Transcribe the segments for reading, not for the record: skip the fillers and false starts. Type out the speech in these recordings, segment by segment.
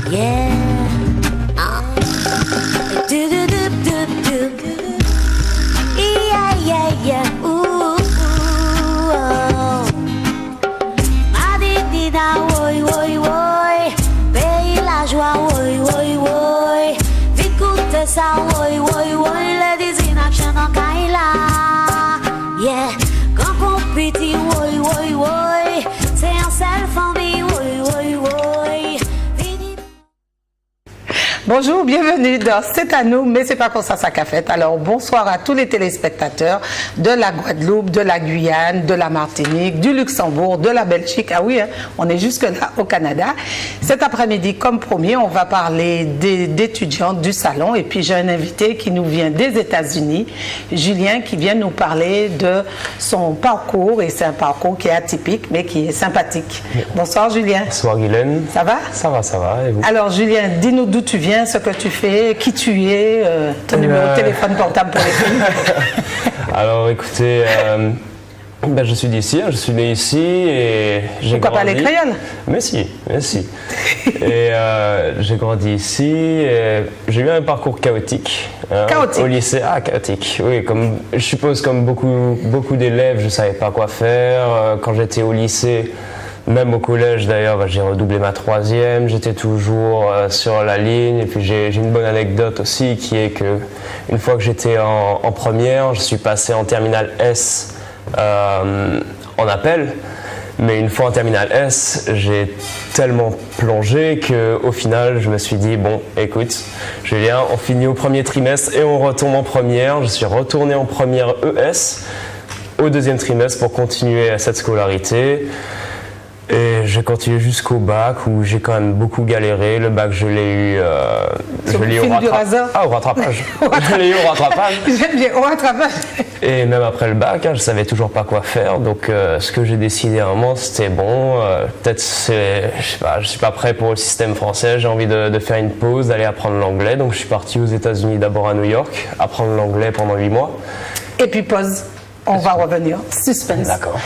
Yeah. Do do do do do. Yeah yeah yeah. Ooh. Madidida, oi oi oi. Pays la joie, oi oi oi. Écoute ça, oi oi oi. Ladies in action en Kaila. Yeah. Quand compétit, oi oi oi. C'est un seul famille, oi oi oi. Bonjour, bienvenue dans C'est à nous, mais c'est pas pour ça qu'a fait. Alors bonsoir à tous les téléspectateurs de la Guadeloupe, de la Guyane, de la Martinique, du Luxembourg, de la Belgique. Ah oui, hein, on est jusque là au Canada. Cet après-midi, comme promis, on va parler d'étudiantes du salon. Et puis j'ai un invité qui nous vient des États-Unis, Julien, qui vient nous parler de son parcours. Et c'est un parcours qui est atypique, mais qui est sympathique. Bonsoir Julien. Bonsoir Guylaine. Ça va? Ça va, et vous? Alors Julien, dis-nous d'où tu viens, ce que tu fais, qui tu es, ton numéro de téléphone portable pour les filles. Alors écoutez, je suis d'ici, je suis né ici et j'ai Pourquoi grandi... pas les créoles? Mais si. Et j'ai grandi ici et j'ai eu un parcours chaotique. Chaotique? Au lycée, chaotique, oui, comme, je suppose comme beaucoup d'élèves, je ne savais pas quoi faire. Quand j'étais au lycée, même au collège d'ailleurs, j'ai redoublé ma 3e, j'étais toujours sur la ligne. Et puis j'ai une bonne anecdote aussi qui est que une fois que j'étais en première, je suis passé en terminale S en appel. Mais une fois en terminale S, j'ai tellement plongé qu'au final, je me suis dit, bon, écoute, Julien, on finit au premier trimestre et on retombe en première. Je suis retourné en première ES au 2e trimestre pour continuer cette scolarité. Et j'ai continué jusqu'au bac où j'ai quand même beaucoup galéré. Le bac, je l'ai eu, au rattrapage. Je l'ai eu au rattrapage. J'aime bien, au rattrapage. Et même après le bac, je savais toujours pas quoi faire. Donc, ce que j'ai décidé à un moment, c'était bon. Peut-être, je suis pas prêt pour le système français. J'ai envie de faire une pause, d'aller apprendre l'anglais. Donc, je suis parti aux États-Unis, d'abord à New York, apprendre l'anglais pendant 8 mois. Et puis pause. On va revenir. Suspense. D'accord.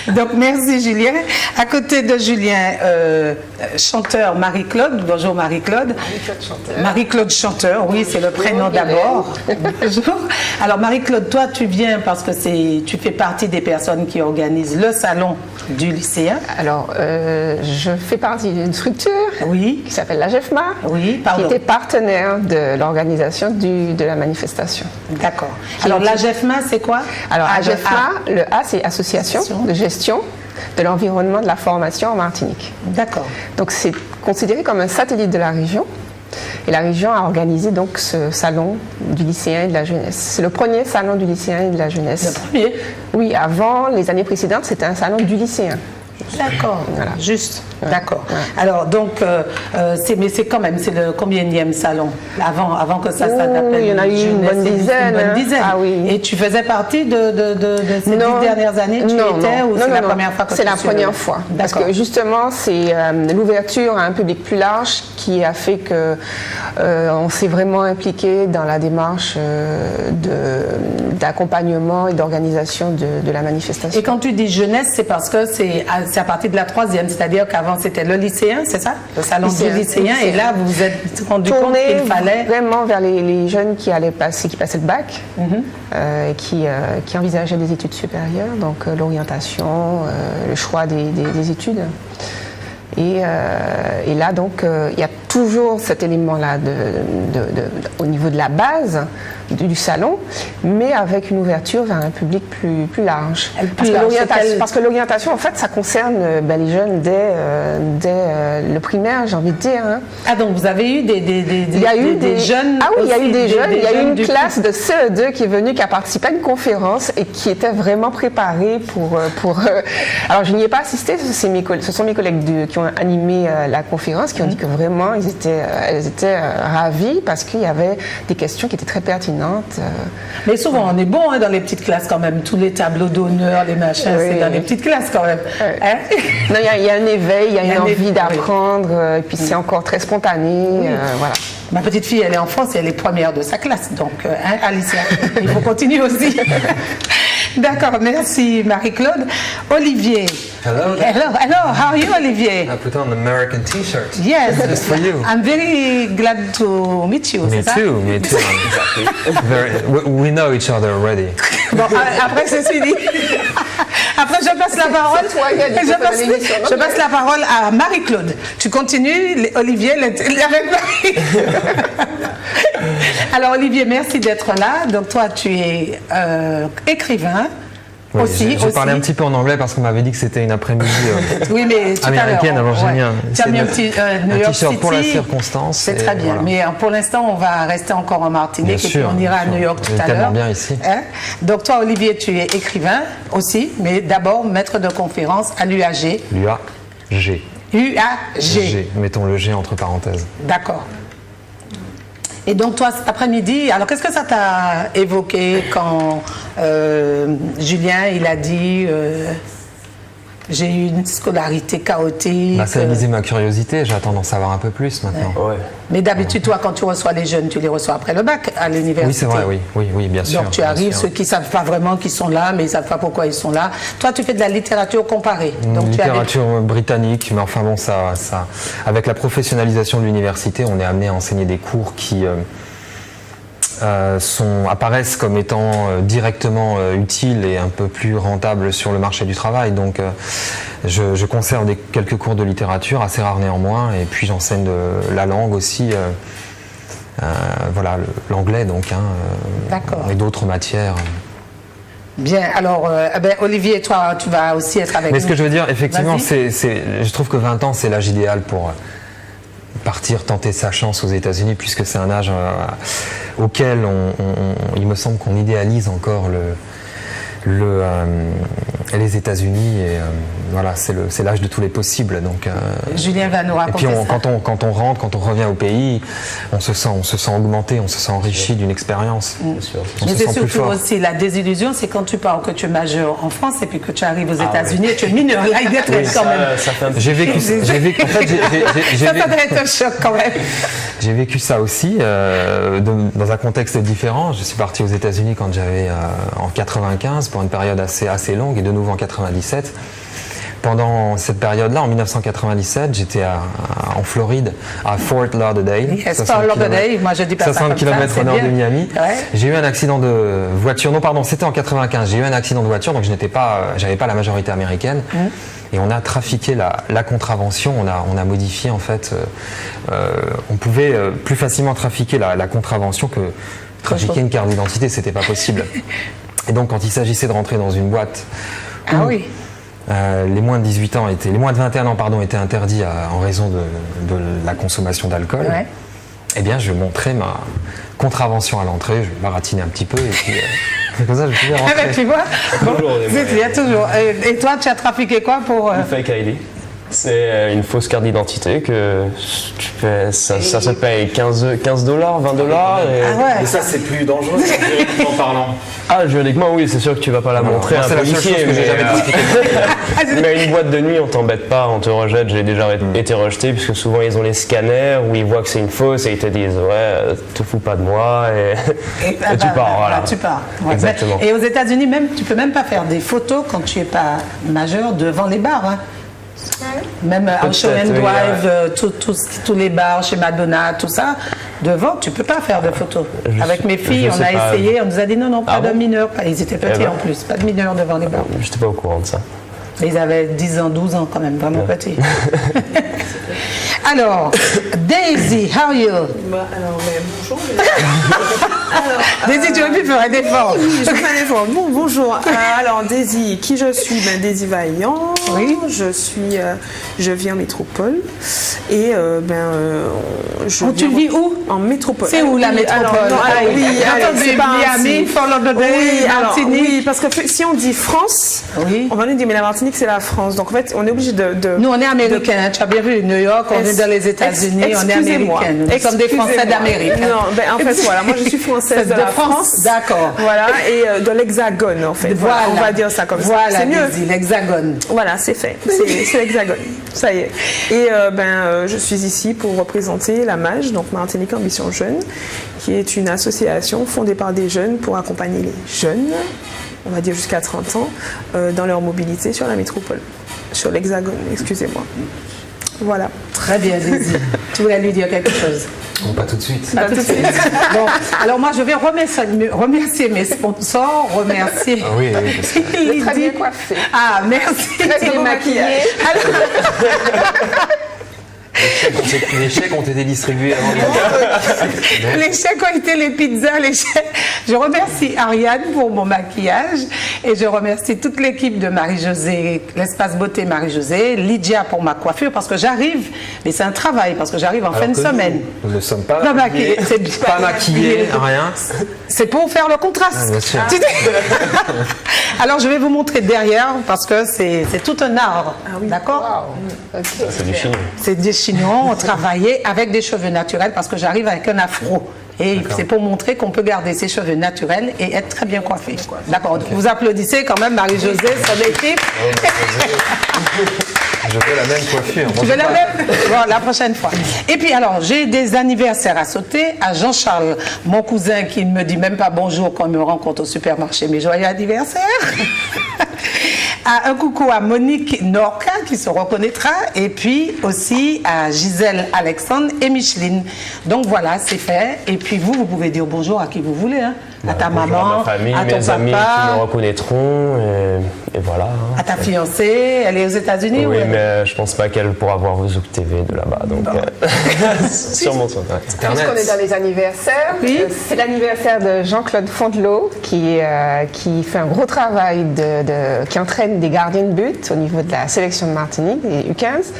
Donc, merci Julien. À côté de Julien, chanteur Marie-Claude. Bonjour Marie-Claude. Marie-Claude chanteur. Marie-Claude chanteur, oui, c'est le prénom d'abord. Bonjour. Alors Marie-Claude, toi tu viens parce que tu fais partie des personnes qui organisent le salon du lycéen. Alors, je fais partie d'une structure qui s'appelle la GEFMA, qui était partenaire de l'organisation de la manifestation. D'accord. Alors la GEFMA, c'est quoi? Alors, la GEFMA, le A, c'est Association de gestion de l'environnement de la formation en Martinique. D'accord. Donc, c'est considéré comme un satellite de la région. Et la région a organisé donc ce salon du lycéen et de la jeunesse. C'est le premier salon du lycéen et de la jeunesse. Le premier? Oui, avant, les années précédentes, c'était un salon du lycéen. D'accord, voilà. Juste, ouais. D'accord. Ouais. Alors donc, mais c'est quand même, c'est le combienième salon avant que ça s'appelle. Il y en a eu une bonne dizaine. Ah oui. Et tu faisais partie de ces 10 dernières années? Tu étais ou c'est la première fois que tu C'est la première fois. Parce que justement, c'est l'ouverture à un public plus large qui a fait que on s'est vraiment impliqué dans la démarche d'accompagnement et d'organisation de la manifestation. Et quand tu dis jeunesse, c'est parce que c'est à partir de la 3e, c'est-à-dire qu'avant c'était le lycéen, c'est ça? Le salon du lycéen, et là vous vous êtes rendu compte qu'il fallait... vraiment vers les jeunes qui passaient le bac, et qui envisageaient des études supérieures, donc l'orientation, le choix des études. Et là, donc, il y a toujours cet élément-là au niveau de la base du salon, mais avec une ouverture vers un public plus large. Parce que l'orientation, en fait, ça concerne les jeunes dès le primaire, j'ai envie de dire. Hein. Ah, donc vous avez eu des jeunes? Ah oui, il y a eu des jeunes. Il y a eu une classe de CE2 qui est venue, qui a participé à une conférence et qui était vraiment préparée pour alors, je n'y ai pas assisté, ce sont mes collègues qui ont animé la conférence, qui ont dit que vraiment, elles étaient ravies parce qu'il y avait des questions qui étaient très pertinentes. Mais souvent, on est bon dans les petites classes quand même. Tous les tableaux d'honneur, les machins, c'est dans les petites classes quand même. Hein? Non, il y a un éveil, il y a une envie d'apprendre, et puis c'est encore très spontané. Voilà. Ma petite fille, elle est en France et elle est première de sa classe. Donc, hein, Alicia, il faut continuer aussi. D'accord, merci Marie-Claude. Olivier. Hello. Hello, how are you, Olivier? I put on an American T-shirt. Yes, Just for you. I'm very glad to meet you. Me too, me too. We know each other already. Bon, après c'est fini. Après, je passe la parole. Je passe la parole à Marie-Claude. Tu continues, Olivier, avec Marie. Alors, Olivier, merci d'être là. Donc, toi, tu es écrivain. Oui, aussi. J'ai parlé un petit peu en anglais parce qu'on m'avait dit que c'était une après-midi oui, mais tout américaine, alors j'ai mis un petit New York t-shirt City. pour la circonstance. C'est très bien. Voilà. Mais pour l'instant, on va rester encore en Martinique bien et puis on ira à New York tout à l'heure. Tellement bien ici. Hein? Donc toi, Olivier, tu es écrivain aussi, mais d'abord maître de conférence à l'UAG. UAG. UAG. Mettons le G entre parenthèses. D'accord. Et donc toi, cet après-midi, alors qu'est-ce que ça t'a évoqué quand Julien, il a dit j'ai eu une scolarité chaotique. Ça a aiguisé ma curiosité, j'attends d'en savoir un peu plus maintenant. Ouais. Mais d'habitude, toi, quand tu reçois les jeunes, tu les reçois après le bac à l'université. Oui, c'est vrai, oui, bien sûr. Donc tu arrives, ceux qui ne savent pas vraiment qu'ils sont là, mais ils ne savent pas pourquoi ils sont là. Toi, tu fais de la littérature comparée. Donc, littérature britannique, mais enfin bon, ça, avec la professionnalisation de l'université, on est amené à enseigner des cours qui apparaissent comme étant directement utiles et un peu plus rentables sur le marché du travail. Donc je conserve quelques cours de littérature, assez rares néanmoins, et puis j'enseigne la langue aussi, voilà, l'anglais donc, et d'autres matières. Bien, alors Olivier, toi tu vas aussi être avec nous. Mais ce que je veux dire, effectivement, je trouve que 20 ans c'est l'âge idéal pour partir tenter sa chance aux États-Unis, puisque c'est un âge auquel il me semble qu'on idéalise encore les États-Unis, et voilà, c'est l'âge de tous les possibles. Donc, Julien va nous raconter et puis ça. Quand on rentre, quand on revient au pays, on se sent augmenté, on se sent enrichi d'une expérience. Mais c'est surtout aussi la désillusion, c'est quand tu pars, que tu es majeur en France et puis que tu arrives aux États-Unis et tu es mineur. Là, il doit être quand même. J'ai vécu ça. Ça doit être un choc quand même. J'ai vécu ça aussi dans un contexte différent. Je suis parti aux États-Unis quand j'avais en 95 pour une période assez longue, et de nouveau en 97. Pendant cette période-là, en 1997, j'étais en Floride, à Fort Lauderdale. Yes, Fort Lauderdale, moi je dis pas 60 km au nord de Miami. Ouais. J'ai eu un accident de voiture. Non, pardon, c'était en 95. J'ai eu un accident de voiture, donc j'avais pas la majorité américaine. Et on a trafiqué la contravention. On a modifié en fait. On pouvait plus facilement trafiquer la contravention que trafiquer une carte d'identité. C'était pas possible. Et donc, quand il s'agissait de rentrer dans une boîte, les moins de 18 ans les moins de 21 ans, pardon, étaient interdits en raison de la consommation d'alcool. Ouais. Eh bien, je montrais ma contravention à l'entrée, je baratinais un petit peu, et puis comme ça, je pouvais rentrer. Tu vois, il y a toujours. Et toi, tu as trafiqué quoi pour Une fake ID. C'est une fausse carte d'identité que ça se paye 15 $, 20 $. Et ça, c'est plus dangereux juridiquement parlant. Ah, juridiquement, oui, c'est sûr que tu vas pas la montrer à un policier. Mais une boîte de nuit, on t'embête pas, on te rejette. J'ai déjà été rejeté, puisque souvent ils ont les scanners où ils voient que c'est une fausse et ils te disent ouais, te fous pas de moi et tu pars. Voilà. Tu pars. Ouais. Exactement. Et aux États-Unis, même, tu peux même pas faire des photos quand tu es pas majeur devant les bars. Hein. Même Ocean Drive, tous les bars chez Madonna, tout ça, devant, tu peux pas faire de photos. Avec mes filles, on a essayé, on nous a dit non, pas de mineurs. Ils étaient petits en plus, pas de mineurs devant les bars. J'étais pas au courant de ça. Ils avaient 10 ans, 12 ans quand même, vraiment petits. Alors, Daisy, how are you? Bonjour. Daisy, tu aurais pu faire un effort. Oui, je fais un effort. Bon, bonjour. Alors, Daisy, qui je suis? Daisy Vaillant. Oui. Je vis en métropole. Et tu vis où? En métropole. C'est où la métropole? C'est pas Miami, Fort Lauderdale, Martinique. Oui, parce que si on dit France, on va nous dire mais la Martinique c'est la France. Donc en fait, on est obligé de. Nous, on est américains. Tu as bien vu New York, on est est dans les États-Unis, on est Excusez-moi. américaine. Nous sommes des Français d'Amérique. Non, ben, en fait, voilà, moi je suis française de la France. D'accord. Voilà, et de l'Hexagone, en fait. Voilà, on va dire ça comme ça. Voilà, C'est mieux. Daisy, l'Hexagone. Voilà, c'est fait. C'est l'Hexagone. Ça y est. Et je suis ici pour représenter la MAJ, donc Martinique Ambition Jeune, qui est une association fondée par des jeunes pour accompagner les jeunes, on va dire jusqu'à 30 ans, dans leur mobilité sur la métropole. Sur l'Hexagone, excusez-moi. Voilà. Très bien, Daisy. Tu voulais lui dire quelque chose? Bon, pas tout de suite. Pas tout de suite. Bon, alors moi, je vais remercier mes sponsors, remercier... Ah oui, parce que... Lydie. Très bien coiffé. Ah, merci. Très bien maquillé. Les chèques ont été distribués avant. Les chèques ont été les pizzas, les chèques. Je remercie Ariane pour mon maquillage et je remercie toute l'équipe de Marie-Josée, l'espace beauté Marie-Josée, Lydia pour ma coiffure parce que j'arrive, mais c'est un travail parce que j'arrive en fin de semaine. Nous ne sommes pas maquillés. Pas maquillés, rien. C'est pour faire le contraste. Ah, bien sûr. Alors je vais vous montrer derrière parce que c'est tout un art. D'accord? C'est du chignon. C'est des chignons travaillés avec des cheveux naturels parce que j'arrive avec un afro. Et c'est pour montrer qu'on peut garder ses cheveux naturels et être très bien coiffé. D'accord. Donc vous applaudissez quand même Marie-Josée, son équipe. Je veux la même coiffure. Tu veux la même? Bon, la prochaine fois. Et puis alors, j'ai des anniversaires à sauter. À Jean-Charles, mon cousin, qui ne me dit même pas bonjour quand il me rencontre au supermarché, mais joyeux anniversaire. Un coucou à Monique Norca, qui se reconnaîtra. Et puis aussi à Gisèle Alexandre et Micheline. Donc voilà, c'est fait. Et puis vous pouvez dire bonjour à qui vous voulez. Hein. À ta Bonjour maman, à ma famille, à ton mes amis papa, qui me reconnaîtront. Et voilà. à ta fiancée. Elle est aux États-Unis? Oui, ou mais je pense pas qu'elle pourra voir vos Zouk TV de là-bas. Donc, sur mon site internet. Puisqu'on est dans les anniversaires, Oui. C'est l'anniversaire de Jean-Claude Fondelot qui fait un gros travail qui entraîne des gardiens de but au niveau de la sélection de Martinique, des U15.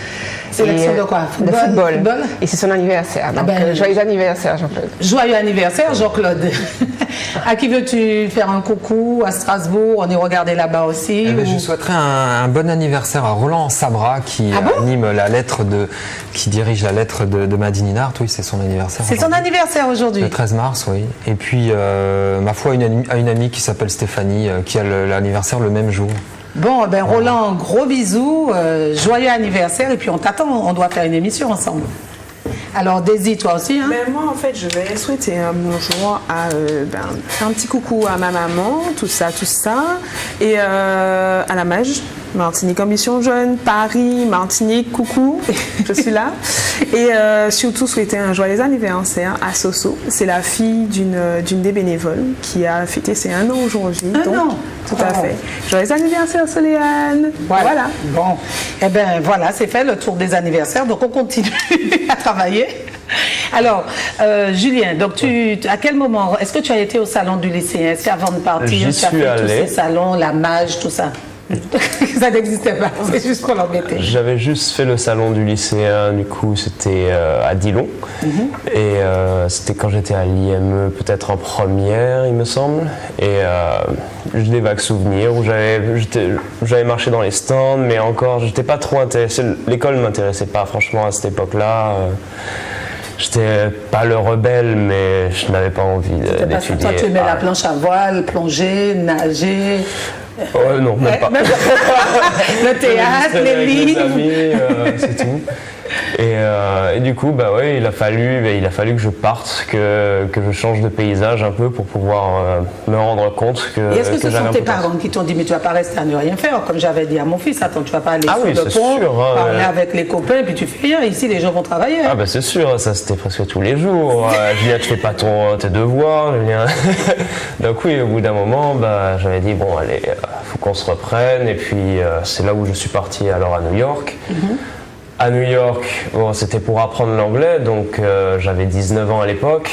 Sélection de quoi? De Football? football. Et c'est son anniversaire. Donc, ben, joyeux anniversaire, Jean-Claude. Joyeux anniversaire, Jean-Claude. À qui veux-tu faire un coucou? À Strasbourg, on est regardé là-bas aussi. Eh ben, ou- je souhaiterais un bon anniversaire à Roland Sabra qui anime la lettre qui dirige la lettre de Madine Inart. Oui, c'est son anniversaire. C'est son aujourd'hui. anniversaire aujourd'hui. Le 13 mars, oui. Et puis, ma foi, à une amie qui s'appelle Stéphanie, qui a l'anniversaire le même jour. Bon, ben Roland, gros bisous, joyeux anniversaire, et puis on t'attend, on doit faire une émission ensemble. Alors Daisy, toi aussi, hein? Ben, moi, en fait, je vais souhaiter un bonjour à faire un petit coucou à ma maman, tout ça, et à la MAJ, Martinique Ambition Jeune, Paris, Martinique, coucou, je suis là. Et surtout souhaiter un joyeux anniversaire à Soso. C'est la fille d'une des bénévoles qui a fêté ses 1 an aujourd'hui. Un donc, an. tout à fait. Joyeux anniversaire, Soléane. Voilà. Bon, eh bien voilà, c'est fait le tour des anniversaires, donc on continue à travailler. Alors, Julien, donc à quel moment, est-ce que tu as été au salon du lycéen? Est-ce qu'avant de partir, J'y tu as suis fait allé. tous ces salons, la mage, tout ça? Ça n'existait pas, c'est juste pour l'embêter. J'avais juste fait le salon du lycéen, du coup c'était à Dillon. Et c'était quand j'étais à l'IME, peut-être en première, il me semble. Et j'ai des vagues souvenirs où j'avais marché dans les stands, mais encore, j'étais pas trop intéressé. L'école ne m'intéressait pas, franchement, à cette époque-là. J'étais pas le rebelle, mais je n'avais pas envie d'étudier. Toi, tu aimais la planche à voile, plonger, nager. Non, même pas. Le théâtre, les Avec livres. amis, c'est tout. Et du coup, bah ouais, il a fallu que je parte, que je change de paysage un peu pour pouvoir me rendre compte que. Et est-ce que ce j'avais sont un tes potentiel. parents qui t'ont dit mais tu vas pas rester à ne rien faire, comme j'avais dit à mon fils, attends, tu vas pas aller Ah sur oui, le c'est pont, sûr, hein, parler avec les copains, puis tu fais rien. Ici, les gens vont travailler. Ah bah c'est sûr, ça c'était presque tous les jours. Julien, tu fais pas tes devoirs, Julien. Donc oui, au bout d'un moment, bah, j'avais dit bon allez, faut qu'on se reprenne. Et puis c'est là où je suis parti alors à New York. À New York, bon, c'était pour apprendre l'anglais, donc j'avais 19 ans à l'époque.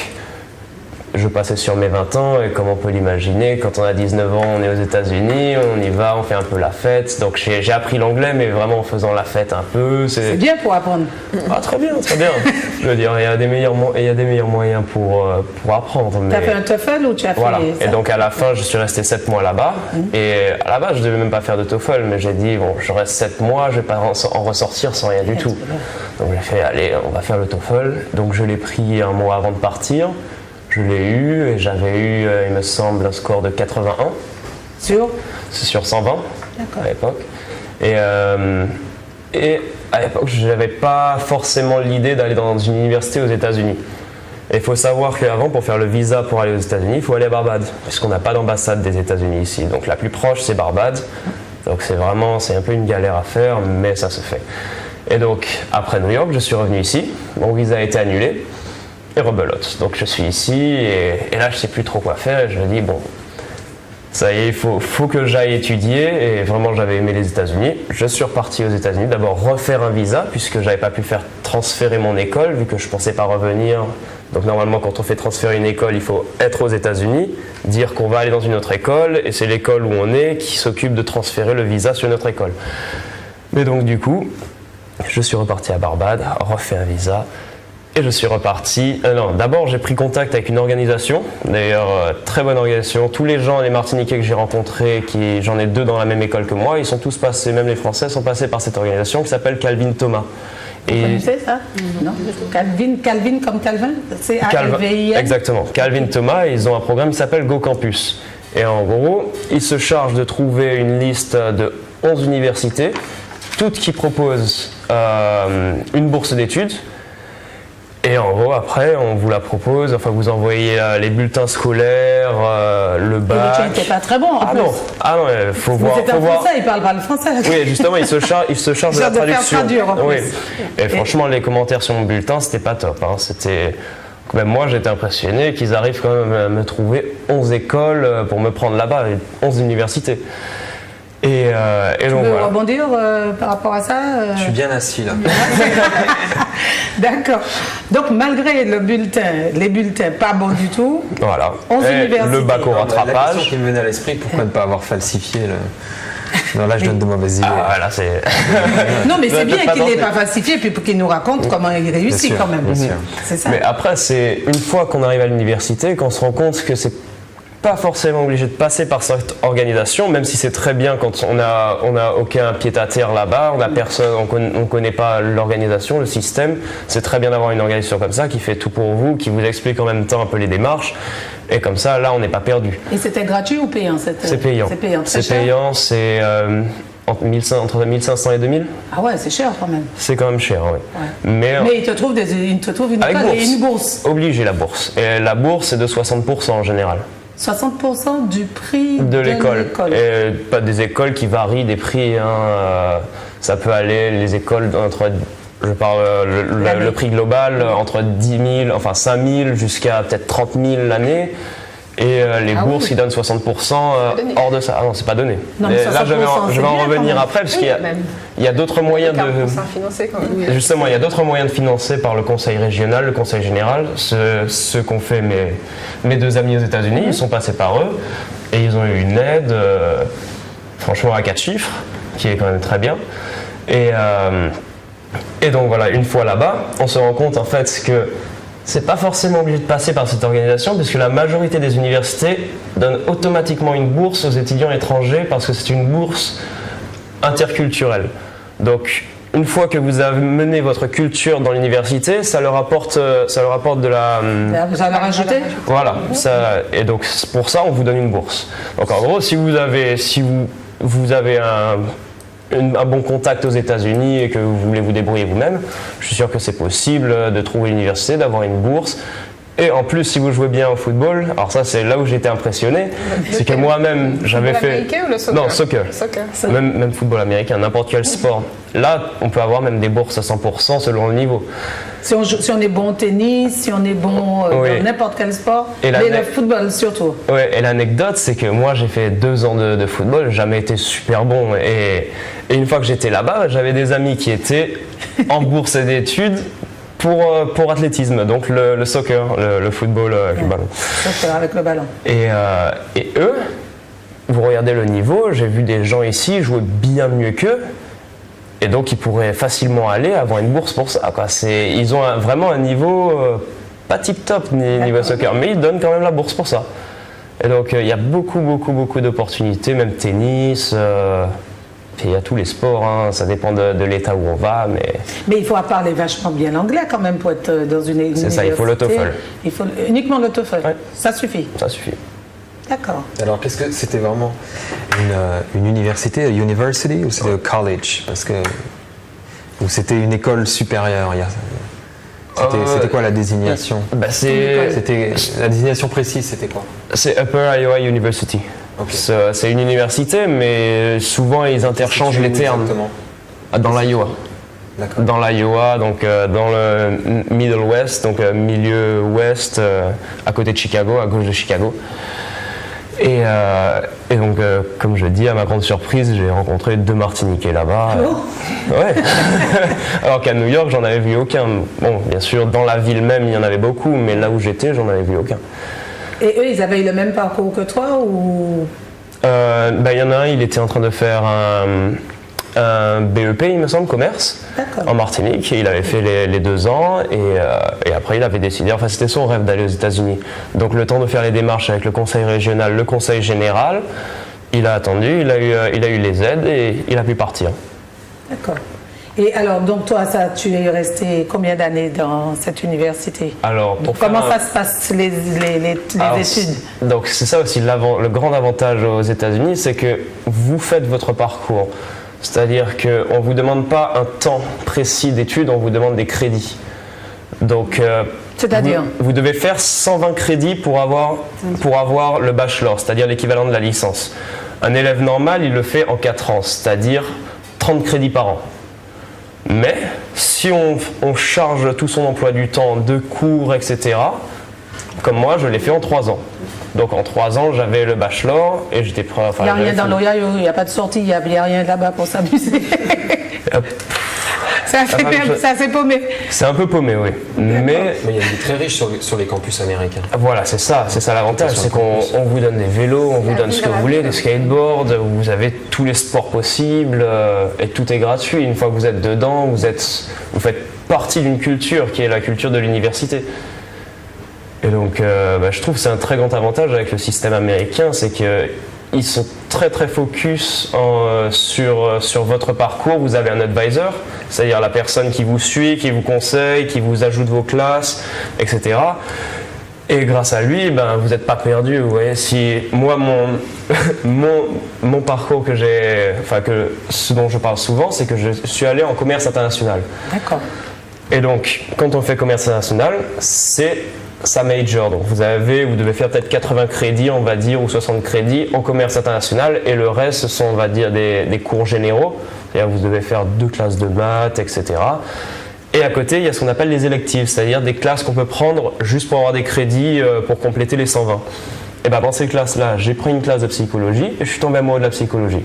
Je passais sur mes 20 ans et comme on peut l'imaginer, quand on a 19 ans, on est aux États-Unis, on y va, on fait un peu la fête. Donc j'ai appris l'anglais, mais vraiment en faisant la fête un peu. C'est bien pour apprendre. Ah, très bien, très bien. Je veux dire, il y a des meilleurs moyens pour apprendre. Tu as mais- fait un TOEFL ou tu as Voilà. fait Et ça? donc à la fin, je suis resté 7 mois là-bas. Et à la base, je devais même pas faire de TOEFL, mais j'ai dit bon, je reste 7 mois, je vais pas en ressortir sans rien du tout. Donc j'ai fait, allez, on va faire le TOEFL. Donc je l'ai pris un mois avant de partir. Je l'ai eu et j'avais eu, il me semble, un score de 81. Sur 120 à l'époque. Et à l'époque, je n'avais pas forcément l'idée d'aller dans une université aux États-Unis. Et il faut savoir qu'avant, pour faire le visa pour aller aux États-Unis, il faut aller à Barbade, puisqu'on n'a pas d'ambassade des États-Unis ici. Donc la plus proche, c'est Barbade. Donc c'est un peu une galère à faire, mais ça se fait. Et donc, après New York, je suis revenu ici. Mon visa a été annulé. Et rebelote. Donc je suis ici, et là, je ne sais plus trop quoi faire. Et je me dis, bon, ça y est, il faut que j'aille étudier. Et vraiment, j'avais aimé les États-Unis. Je suis reparti aux États-Unis. D'abord, refaire un visa, puisque je n'avais pas pu faire transférer mon école, vu que je ne pensais pas revenir. Donc normalement, quand on fait transférer une école, il faut être aux États-Unis, dire qu'on va aller dans une autre école, et c'est l'école où on est qui s'occupe de transférer le visa sur notre école. Mais donc du coup, je suis reparti à Barbade, refait un visa, et je suis reparti. D'abord, j'ai pris contact avec une organisation, d'ailleurs très bonne organisation. Tous les gens, les Martiniquais que j'ai rencontrés, j'en ai 2 dans la même école que moi, ils sont tous passés, même les Français sont passés par cette organisation qui s'appelle Calvin Thomas. Vous connaissez ça? Non. Calvin comme Calvin? C'est A-L-V-I-N? Exactement. Calvin Thomas, ils ont un programme qui s'appelle Go Campus. Et en gros, ils se chargent de trouver une liste de 11 universités, toutes qui proposent une bourse d'études. Et en gros, après, on vous la propose, enfin, vous envoyez les bulletins scolaires, le bac. Et le tien n'était pas très bon, en plus. Non, il faut voir. C'était en français, il parle pas le français. Oui, justement, il se charge de la traduction. Traduire, en oui. plus. Et franchement, les commentaires sur mon bulletin, c'était pas top. Hein. Même moi, j'étais impressionné qu'ils arrivent quand même à me trouver 11 écoles pour me prendre là-bas, 11 universités. Et tu donc, veux voilà. rebondir par rapport à ça Je suis bien assis là. D'accord. Donc malgré les bulletins pas bons du tout, Voilà. 11 universités. Le bac au La question rattrapage. qui me venait à l'esprit, pourquoi ne pas avoir falsifié le... Non, là je donne de mauvaises idées. Ah, voilà, c'est. Non, mais c'est bien Peut-être qu'il pas n'ait pas tenté. falsifié, puis qu'il nous raconte comment il réussit Bien sûr, quand même. bien sûr. C'est ça. Mais après, c'est une fois qu'on arrive à l'université qu'on se rend compte que c'est pas forcément obligé de passer par cette organisation, même si c'est très bien quand on a aucun pied-à-terre là-bas, on a personne, on connaît pas l'organisation, le système. C'est très bien d'avoir une organisation comme ça qui fait tout pour vous, qui vous explique en même temps un peu les démarches. Et comme ça, là, on n'est pas perdu. Et c'était gratuit ou payant C'est payant. C'est payant. Très C'est cher. payant, c'est entre 1500 et 2000. Ah ouais, c'est cher quand même. C'est quand même cher, oui. Ouais. Mais il te trouve une avec école et une bourse. Obligé la bourse. Et la bourse, c'est de 60% en général. 60% du prix De l'école. l'école. Et pas des écoles qui varient des prix. Hein. Ça peut aller, les écoles entre. Je parle le prix global entre 10 000, enfin 5 000 jusqu'à peut-être 30 000 l'année. Et les bourses, ils donnent 60% hors de ça. Ah non, c'est pas donné. Non, mais là, je vais en revenir après, parce qu'il y a d'autres moyens de. Financé quand même. Justement, il y a d'autres moyens de financer par le conseil régional, le conseil général. Ce qu'ont fait mes 2 amis aux États-Unis, ils sont passés par eux et ils ont eu une aide, franchement, à 4 chiffres, qui est quand même très bien. Et donc voilà, une fois là-bas, on se rend compte en fait que c'est pas forcément obligé de passer par cette organisation, puisque la majorité des universités donnent automatiquement une bourse aux étudiants étrangers parce que c'est une bourse interculturelle. Donc, une fois que vous avez mené votre culture dans l'université, ça leur apporte de la. Vous allez rajouter? Voilà. Et donc, pour ça, on vous donne une bourse. Donc, en gros, si vous avez un bon contact aux États-Unis et que vous voulez vous débrouiller vous-même, je suis sûr que c'est possible de trouver une université, d'avoir une bourse. Et en plus, si vous jouez bien au football, alors ça c'est là où j'ai été impressionné, c'est que moi-même j'avais fait. Américain ou le soccer? Non, soccer. Même football américain, n'importe quel sport. Là, on peut avoir même des bourses à 100% selon le niveau. Si on est bon au tennis, si on est bon dans n'importe quel sport, mais le football surtout. Ouais, et l'anecdote, c'est que moi j'ai fait 2 ans de football, j'ai jamais été super bon. Et une fois que j'étais là-bas, j'avais des amis qui étaient en bourse d'études pour athlétisme, donc le soccer, le football avec le ballon. Soccer avec le ballon. Et eux, vous regardez le niveau, j'ai vu des gens ici jouer bien mieux qu'eux. Et donc, ils pourraient facilement aller avoir une bourse pour ça. Quoi. Ils ont vraiment un niveau pas tip-top niveau soccer, mais ils donnent quand même la bourse pour ça. Et donc, il y a beaucoup d'opportunités, même tennis. Puis il y a tous les sports, hein, ça dépend de l'état où on va, mais... Mais il faut parler vachement bien l'anglais quand même pour être dans une université. C'est ça, il faut le TOEFL. Il faut uniquement le TOEFL, Ouais. ça suffit. Ça suffit. D'accord. Alors, qu'est-ce que c'était vraiment une université, university, ou c'était college? Parce que ou c'était une école supérieure. C'était quoi la désignation? Bah, C'était la désignation précise, c'était quoi? C'est Upper Iowa University. Okay. C'est une université, mais souvent ils interchangent les termes. Exactement. Dans l'Iowa. D'accord. Dans l'Iowa, donc dans le Middle West, donc milieu ouest, à côté de Chicago, à gauche de Chicago. Et donc, comme je dis, à ma grande surprise, j'ai rencontré 2 Martiniquais là-bas. Ouais. Alors qu'à New York, j'en avais vu aucun. Bon, bien sûr, dans la ville même, il y en avait beaucoup, mais là où j'étais, j'en avais vu aucun. Et eux, ils avaient eu le même parcours que toi ou... Il y en a un, il était en train de faire un BEP, il me semble, commerce, en Martinique. Et il avait fait les 2 ans et après il avait décidé, enfin c'était son rêve d'aller aux États-Unis. Donc le temps de faire les démarches avec le conseil régional, le conseil général, il a attendu, il a eu les aides et il a pu partir. D'accord. Et alors, donc toi, tu es resté combien d'années dans cette université? Alors, comment ça se passe les études? Donc c'est ça aussi le grand avantage aux États-Unis, c'est que vous faites votre parcours. C'est-à-dire qu'on ne vous demande pas un temps précis d'études, on vous demande des crédits. Donc, c'est-à-dire vous devez faire 120 crédits pour avoir le bachelor, c'est-à-dire l'équivalent de la licence. Un élève normal, il le fait en 4 ans, c'est-à-dire 30 crédits par an. Mais si on charge tout son emploi du temps de cours, etc., comme moi, je l'ai fait en 3 ans. Donc en 3 ans, j'avais le bachelor et j'étais prêt à faire. Il n'y a rien dans l'Ohio, il n'y a pas de sortie, il n'y a rien là-bas pour s'amuser. C'est assez paumé. C'est un peu paumé, oui. Mais il y a des très riches sur les campus américains. Voilà, c'est ça l'avantage, c'est qu'on vous donne des vélos, on vous donne ce que vous voulez, des skateboards, vous avez tous les sports possibles et tout est gratuit. Une fois que vous êtes dedans, vous faites partie d'une culture qui est la culture de l'université. Et donc, je trouve que c'est un très grand avantage avec le système américain, c'est qu'ils sont très très focus sur votre parcours. Vous avez un advisor, c'est-à-dire la personne qui vous suit, qui vous conseille, qui vous ajoute vos classes, etc. Et grâce à lui, vous n'êtes pas perdu. Vous voyez, si moi mon parcours ce dont je parle souvent, c'est que je suis allé en commerce international. D'accord. Et donc, quand on fait commerce international, c'est sa major. Donc vous devez faire peut-être 80 crédits, on va dire, ou 60 crédits en commerce international, et le reste, ce sont, on va dire, des cours généraux. C'est-à-dire vous devez faire 2 classes de maths, etc. Et à côté, il y a ce qu'on appelle les électives, c'est-à-dire des classes qu'on peut prendre juste pour avoir des crédits pour compléter les 120. Et dans ces classes-là, j'ai pris une classe de psychologie et je suis tombé amoureux de la psychologie.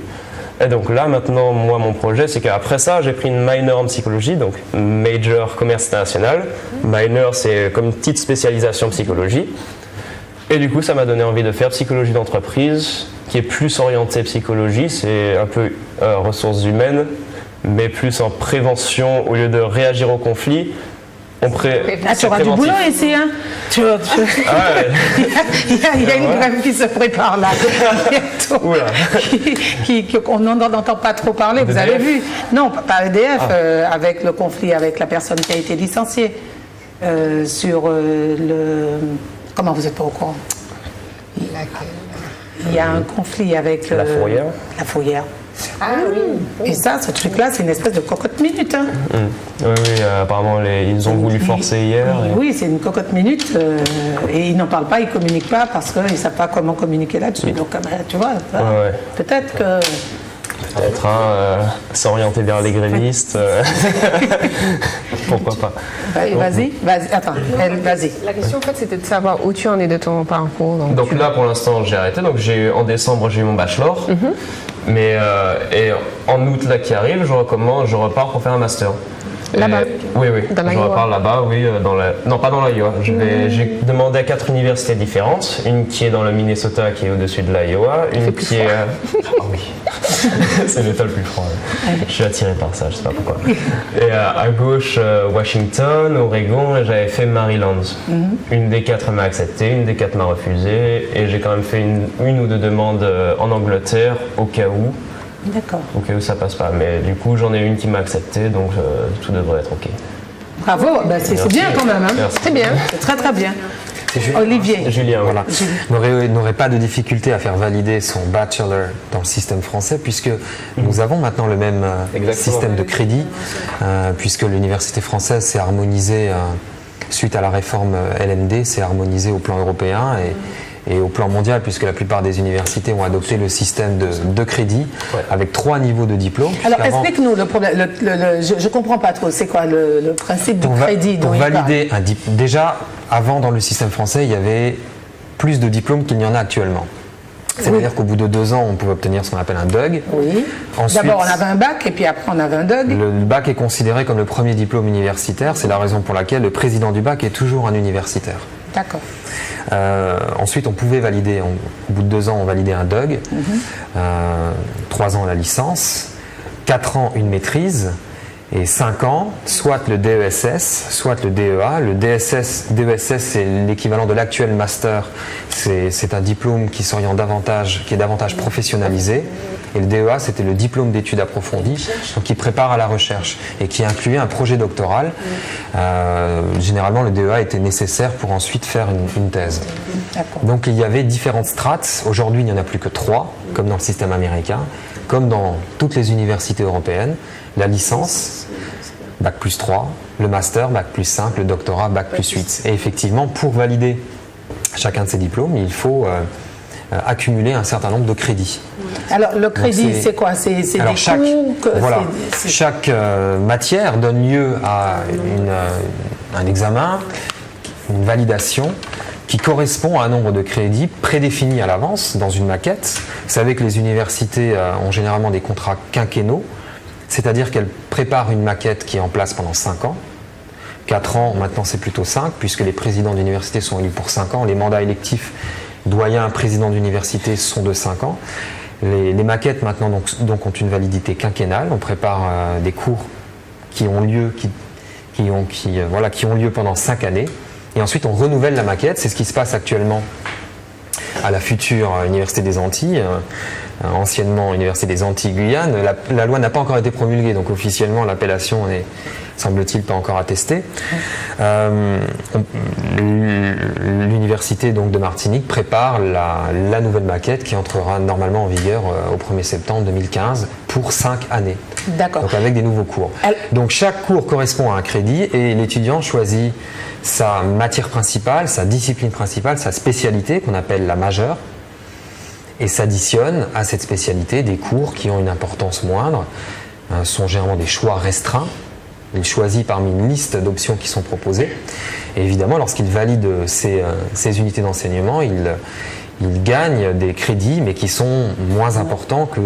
Et donc là, maintenant, moi, mon projet, c'est qu'après ça, j'ai pris une minor en psychologie, donc major commerce international. Minor, c'est comme une petite spécialisation psychologie. Et du coup, ça m'a donné envie de faire psychologie d'entreprise, qui est plus orientée psychologie, c'est un peu ressources humaines, mais plus en prévention, au lieu de réagir au conflit. Tu auras du boulot ici, hein? Il y a une grève qui se prépare là, bientôt, qu'on n'entend pas trop parler, vous avez vu? Non, pas EDF, avec le conflit avec la personne qui a été licenciée sur Comment vous n'êtes pas au courant? Il y a un conflit avec la fourrière. La fourrière. Ah oui. Et ça, ce truc-là, c'est une espèce de cocotte minute. Hein. Oui, apparemment, ils ont voulu forcer hier. Oui, c'est une cocotte minute. Et ils n'en parlent pas, ils ne communiquent pas parce qu'ils ne savent pas comment communiquer là-dessus. Donc, tu vois, peut-être que... Peut-être s'orienter vers les grévistes. Pourquoi pas. Vas-y, attends, vas-y. La question, en fait, c'était de savoir où tu en es de ton parcours. Donc là, pour l'instant, j'ai arrêté. Donc, en décembre, j'ai eu mon bachelor. Mais et en août, là, qui arrive, je repars pour faire un master. Là-bas? Oui. Dans je repars là-bas, oui. Non, pas dans l'Iowa. J'ai demandé à 4 universités différentes. Une qui est dans le Minnesota, qui est au-dessus de l'Iowa. Une qui est... Ah oui. C'est l'État le plus froid. Je suis attiré par ça, je sais pas pourquoi. Et à gauche, Washington, Oregon, et j'avais fait Maryland. Une des 4 m'a accepté, une des 4 m'a refusé. Et j'ai quand même fait une ou deux demandes en Angleterre, au cas où. D'accord. au cas où ça passe pas. Mais du coup, j'en ai une qui m'a accepté, donc tout devrait être OK. Bravo, ben c'est bien quand même. Hein. Merci. C'est bien, c'est très très bien. Olivier. Julien, Voilà. N'aurait pas de difficulté à faire valider son bachelor dans le système français puisque nous avons maintenant le même système de crédit puisque l'université française s'est harmonisée suite à la réforme LMD, s'est harmonisée au plan européen et au plan mondial puisque la plupart des universités ont adopté le système de crédit avec 3 niveaux de diplôme. Alors explique-nous le problème, je ne comprends pas trop, c'est quoi le principe du crédit pour valider un diplôme. Déjà, avant dans le système français, il y avait plus de diplômes qu'il n'y en a actuellement. C'est-à-dire qu'au bout de 2 ans, on pouvait obtenir ce qu'on appelle un DUG. Oui. D'abord, on avait un bac et puis après, on avait un DUG. Le bac est considéré comme le premier diplôme universitaire. C'est la raison pour laquelle le président du bac est toujours un universitaire. D'accord. Ensuite, on pouvait valider, au bout de 2 ans, on validait un DUG, 3 ans la licence, 4 ans une maîtrise, et 5 ans, soit le DESS, soit le DEA. Le DESS, c'est l'équivalent de l'actuel master. C'est un diplôme qui s'oriente davantage, qui est davantage professionnalisé. Et le DEA, c'était le diplôme d'études approfondies, donc qui prépare à la recherche et qui incluait un projet doctoral. Généralement, le DEA était nécessaire pour ensuite faire une thèse. Donc il y avait différentes strates. Aujourd'hui, il n'y en a plus que 3, comme dans le système américain, comme dans toutes les universités européennes. La licence, bac plus 3, le master, bac plus 5, le doctorat, bac plus 8. Et effectivement, pour valider chacun de ces diplômes, il faut accumuler un certain nombre de crédits. Alors le crédit, c'est quoi? C'est des cours voilà. Chaque matière donne lieu à un examen, une validation qui correspond à un nombre de crédits prédéfinis à l'avance dans une maquette. Vous savez que les universités ont généralement des contrats quinquennaux, c'est-à-dire qu'elles préparent une maquette qui est en place pendant 5 ans. 4 ans, maintenant c'est plutôt 5, puisque les présidents d'université sont élus pour 5 ans. Les mandats électifs doyens présidents d'université sont de 5 ans. Les maquettes maintenant donc ont une validité quinquennale. On prépare des cours qui ont lieu, qui ont lieu pendant 5 années. Et ensuite on renouvelle la maquette. C'est ce qui se passe actuellement à la future Université des Antilles, anciennement Université des Antilles-Guyane. La loi n'a pas encore été promulguée, donc officiellement l'appellation n'est, semble-t-il, pas encore attestée. L'université donc de Martinique prépare la nouvelle maquette qui entrera normalement en vigueur au 1er septembre 2015 pour 5 années. D'accord. Donc avec des nouveaux cours. Donc chaque cours correspond à un crédit et l'étudiant choisit sa matière principale, sa discipline principale, sa spécialité qu'on appelle la majeure, et s'additionne à cette spécialité des cours qui ont une importance moindre. Ce sont généralement des choix restreints. Il choisit parmi une liste d'options qui sont proposées. Et évidemment, lorsqu'il valide ces unités d'enseignement, il gagne des crédits, mais qui sont moins importants que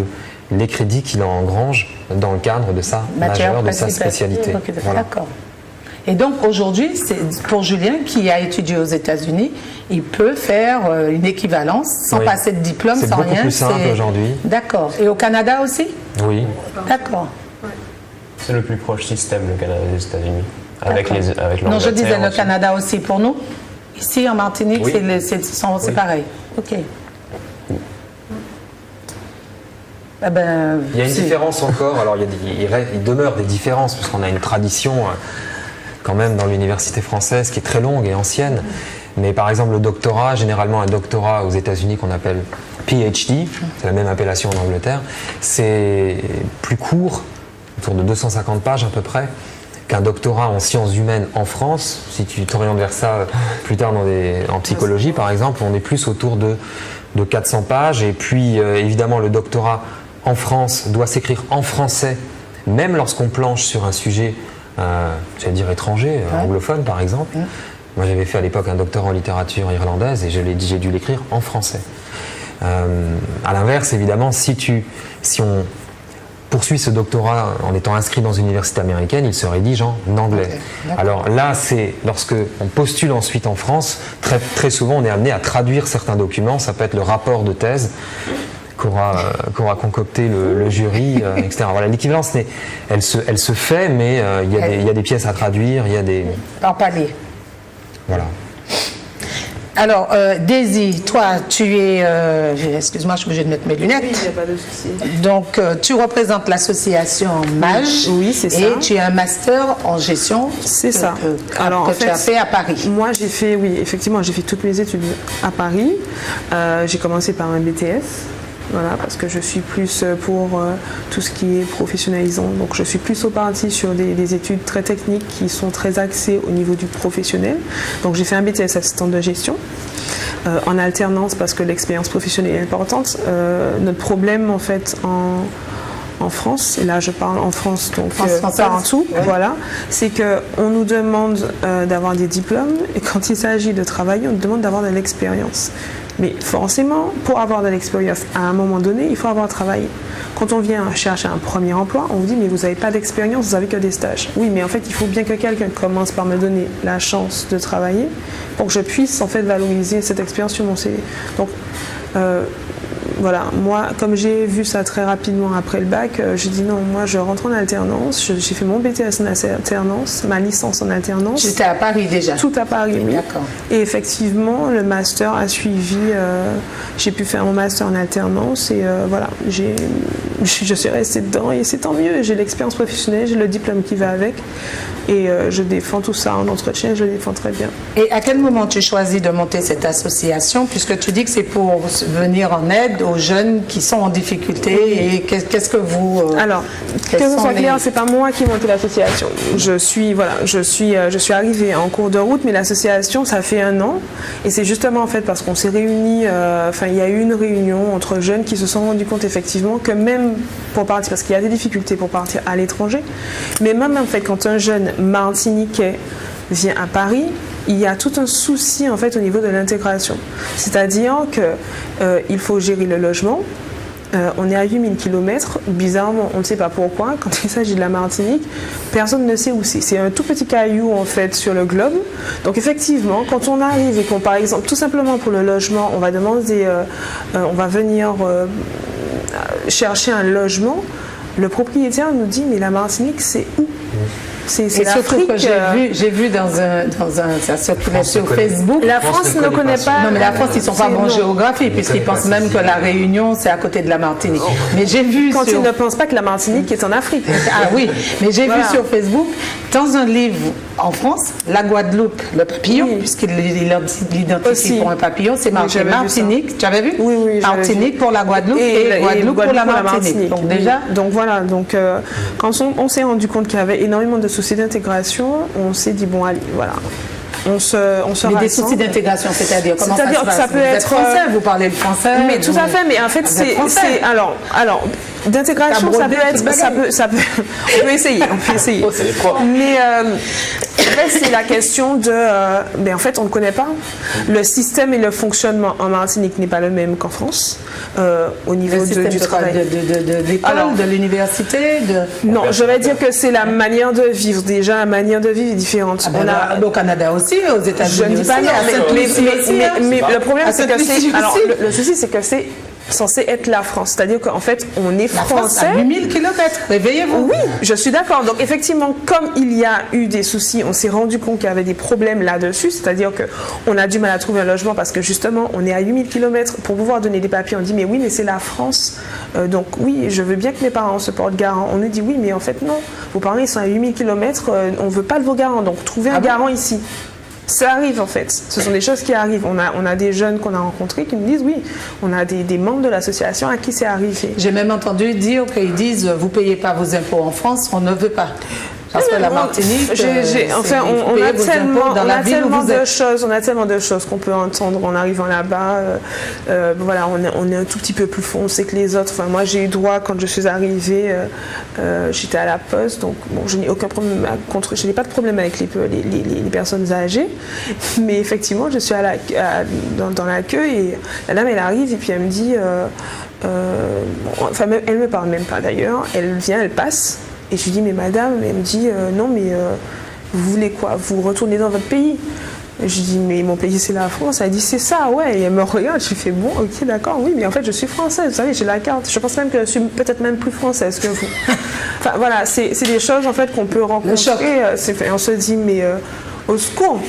les crédits qu'il engrange dans le cadre de sa majeure, de sa spécialité. Okay, voilà. D'accord. Et donc aujourd'hui, pour Julien qui a étudié aux États-Unis, il peut faire une équivalence sans passer de diplôme, sans rien. C'est beaucoup plus simple aujourd'hui. D'accord. Et au Canada aussi? Oui. D'accord. C'est le plus proche système, le Canada des États-Unis. Avec l'Angleterre. Non, je disais le Canada aussi pour nous. Ici, en Martinique, c'est pareil. OK. Il y a une différence encore. Alors, il demeure des différences, parce qu'on a une tradition quand même dans l'université française qui est très longue et ancienne. Mais par exemple, le doctorat, généralement un doctorat aux États-Unis qu'on appelle PhD, c'est la même appellation en Angleterre, c'est plus court, autour de 250 pages à peu près, qu'un doctorat en sciences humaines en France. Si tu t'orientes vers ça plus tard en psychologie par exemple, on est plus autour de 400 pages. Et puis évidemment le doctorat en France doit s'écrire en français, même lorsqu'on planche sur un sujet, j'allais dire étranger, anglophone par exemple. Moi j'avais fait à l'époque un doctorat en littérature irlandaise et j'ai dû l'écrire en français. À l'inverse, évidemment, si on poursuit ce doctorat en étant inscrit dans une université américaine, il se rédige en anglais. Okay, alors là, c'est lorsque on postule ensuite en France, très, très souvent on est amené à traduire certains documents. Ça peut être le rapport de thèse qu'aura concocté le jury, etc. Voilà, l'équivalence, elle se fait, mais il y a des pièces à traduire, il y a des... Par palier. Voilà. Alors, Daisy, toi, tu es... excuse-moi, je suis obligée de mettre mes lunettes. Oui, il n'y a pas de souci. Donc, tu représentes l'association MAGE. Oui, c'est ça. Et tu as un master en gestion. C'est ça. Alors, que tu as fait à Paris. Moi, j'ai fait, oui, effectivement, j'ai fait toutes mes études à Paris. J'ai commencé par un BTS. Voilà, parce que je suis plus pour tout ce qui est professionnalisant. Donc je suis plus au parti sur des études très techniques qui sont très axées au niveau du professionnel. Donc j'ai fait un BTS assistant de gestion en alternance parce que l'expérience professionnelle est importante. Notre problème en fait en France, et là je parle en France, donc partout, voilà, c'est qu'on nous demande d'avoir des diplômes et quand il s'agit de travailler, on nous demande d'avoir de l'expérience. Mais forcément, pour avoir de l'expérience à un moment donné, il faut avoir travaillé. Quand on vient chercher un premier emploi, on vous dit mais vous n'avez pas d'expérience, vous n'avez que des stages. Oui, mais en fait, il faut bien que quelqu'un commence par me donner la chance de travailler pour que je puisse en fait valoriser cette expérience sur mon CV. Donc, voilà, moi, comme j'ai vu ça très rapidement après le bac, j'ai dit non, moi je rentre en alternance. J'ai fait mon BTS en alternance, ma licence en alternance. J'étais à Paris déjà. Tout à Paris, oui. D'accord. Et effectivement, le master a suivi. J'ai pu faire mon master en alternance et voilà, je suis restée dedans et c'est tant mieux. J'ai l'expérience professionnelle, j'ai le diplôme qui va avec et je défends tout ça en entretien, je le défends très bien. Et à quel moment tu choisis de monter cette association, puisque tu dis que c'est pour venir en aide aux jeunes qui sont en difficulté et qu'est-ce que vous... Alors, que ce soit clair, c'est pas moi qui ai monté l'association. Je suis arrivée en cours de route, mais l'association, ça fait 1 an. Et c'est justement en fait parce qu'on s'est réunis, il y a eu une réunion entre jeunes qui se sont rendus compte effectivement que même pour partir, parce qu'il y a des difficultés pour partir à l'étranger, mais même en fait quand un jeune martiniquais vient à Paris, il y a tout un souci en fait au niveau de l'intégration. C'est-à-dire qu'il faut gérer le logement. On est à 8000 km. Bizarrement, on ne sait pas pourquoi. Quand il s'agit de la Martinique, personne ne sait où c'est. C'est un tout petit caillou en fait sur le globe. Donc effectivement, quand on arrive et qu'on, par exemple, tout simplement pour le logement, on va demander, on va venir chercher un logement, le propriétaire nous dit mais la Martinique c'est où ? C'est surtout que j'ai vu ça circulait sur Facebook. La France ne connaît pas. Non, mais la France, ils ne sont pas bons en géographie, puisqu'ils pensent même que la Réunion, c'est à côté de la Martinique. Mais j'ai vu. Quand ils ne pensent pas que la Martinique est en Afrique. Ah oui, mais j'ai vu sur Facebook, dans un livre en France, la Guadeloupe, le papillon, puisqu'il l'identifie pour un papillon, c'est marqué Martinique. Tu avais vu? Oui, oui. Martinique pour la Guadeloupe et Guadeloupe pour la Martinique. Donc déjà. Donc voilà. Donc quand on s'est rendu compte qu'il y avait énormément de soucis d'intégration, on s'est dit bon allez, voilà. On se mais des soucis d'intégration, c'est-à-dire comment ça se passe? Ça peut être français, vous parlez le français. Mais tout à fait, mais en fait c'est alors d'intégration, ça peut être, on peut essayer. Mais en fait, c'est la question de, en fait, on ne connaît pas. Le système et le fonctionnement en Martinique n'est pas le même qu'en France au niveau du travail. De l'école, de l'université. Non, je vais dire que c'est la manière de vivre. Déjà, la manière de vivre est différente. Au Canada aussi, aux États-Unis. Je ne dis pas non, mais le problème c'est que le souci c'est que c'est censé être la France. C'est-à-dire qu'en fait, on est français. À 8000 km, réveillez-vous. Oui, je suis d'accord. Donc effectivement, comme il y a eu des soucis, on s'est rendu compte qu'il y avait des problèmes là-dessus. C'est-à-dire qu'on a du mal à trouver un logement parce que justement, on est à 8000 km. Pour pouvoir donner des papiers, on dit mais oui, mais c'est la France. Donc oui, je veux bien que mes parents se portent garant. On nous dit oui, mais en fait non. Vos parents, ils sont à 8000 km. On ne veut pas de vos garants. Donc trouvez un garant ici. Ça arrive en fait, ce sont des choses qui arrivent. On a des jeunes qu'on a rencontrés qui nous disent oui, on a des membres de l'association à qui c'est arrivé. J'ai même entendu dire qu'ils disent vous ne payez pas vos impôts en France, on ne veut pas. Parce que la Martinique, on a tellement de choses qu'on peut entendre en arrivant là-bas. Voilà, on est un tout petit peu plus foncé que les autres. Enfin, moi, j'ai eu droit quand je suis arrivée, j'étais à la Poste, donc bon, je n'ai aucun problème je n'ai pas de problème avec les personnes âgées, mais effectivement, je suis dans la queue et la dame, elle arrive et puis elle me dit, elle me parle même pas d'ailleurs. Elle vient, elle passe. Et je lui dis, mais madame, elle me dit, non, mais vous voulez quoi? Vous retournez dans votre pays? Et je lui dis, mais mon pays, c'est la France. Elle dit, c'est ça, ouais. Et elle me regarde, je lui fais, bon, ok, d'accord, oui, mais en fait, je suis française, vous savez, j'ai la carte. Je pense même que je suis peut-être même plus française que vous. Enfin, voilà, c'est des choses, en fait, qu'on peut rencontrer. On se dit, mais au secours.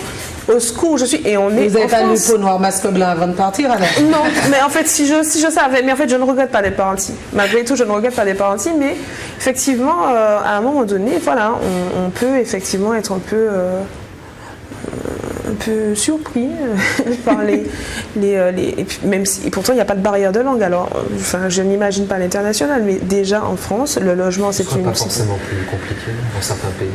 au secours, je suis. Et on est Vous n'avez en pas lu France. Peau noire, masque blanc avant de partir alors? Non, mais en fait, si je savais, mais en fait, je ne regrette pas d'être partie. Malgré tout, je ne regrette pas d'être partie, mais effectivement, à un moment donné, voilà, on peut effectivement être un peu surpris par et puis même si, et pourtant il n'y a pas de barrière de langue, alors enfin, je n'imagine pas l'international, mais déjà en France, le logement c'est Ce n'est pas forcément plus compliqué dans certains pays.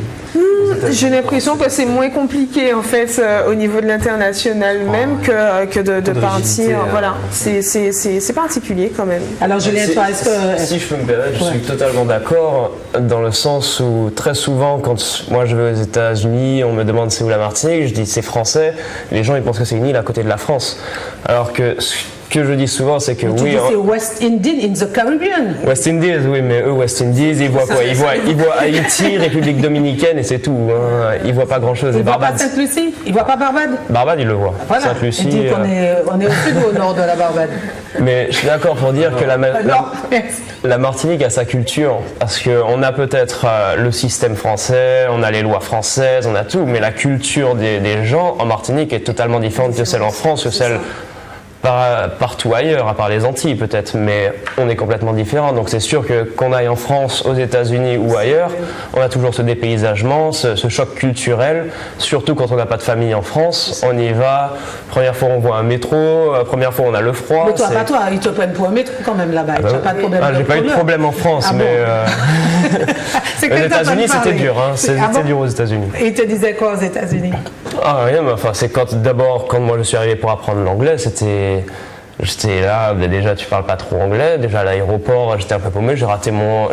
J'ai l'impression que c'est moins compliqué en fait au niveau de l'international même que de partir. Voilà, c'est particulier quand même. Alors Julien, toi, est-ce que... Si je peux me permettre, je suis totalement d'accord dans le sens où très souvent quand moi je vais aux États-Unis, on me demande c'est où la Martinique, je dis c'est français, les gens ils pensent que c'est une île à côté de la France. Alors que ce que je dis souvent c'est que Tu oui... dis c'est West Indies in the Caribbean. West Indies, oui, mais eux, West Indies, ils voient quoi? Ils voient Haïti, République Dominicaine et c'est tout. Hein. Ils voient pas grand-chose. Ils Et ne voient pas Barbade, Sainte-Lucie? Ils ne voient pas Barbade? Barbade, ils le voient. Voilà. Sainte-Lucie. Ils disent qu'on on est au sud ou au nord de la Barbade? Mais je suis d'accord pour dire que la Martinique a sa culture. Parce qu'on a peut-être le système français, on a les lois françaises, on a tout. Mais la culture des gens en Martinique est totalement différente que celle en France, que celle... partout ailleurs, à part les Antilles peut-être, mais on est complètement différents. Donc c'est sûr que qu'on aille en France, aux États-Unis ou ailleurs, on a toujours ce dépaysagement, ce choc culturel, surtout quand on n'a pas de famille en France. On y va, première fois on voit un métro, première fois on a le froid. Mais toi, pas toi, ils te prennent pour un métro quand même là-bas. Tu n'as pas de problème. J'ai pas eu de problème en France, Ah bon? mais C'est aux que t'as États-Unis pas c'était parlé. dur, hein. C'était Ah bon? dur aux États-Unis. Et ils te disaient quoi aux États-Unis? Ah rien, mais enfin c'est quand moi je suis arrivé pour apprendre l'anglais, j'étais là, déjà tu parles pas trop anglais, déjà à l'aéroport j'étais un peu paumé, j'ai raté mon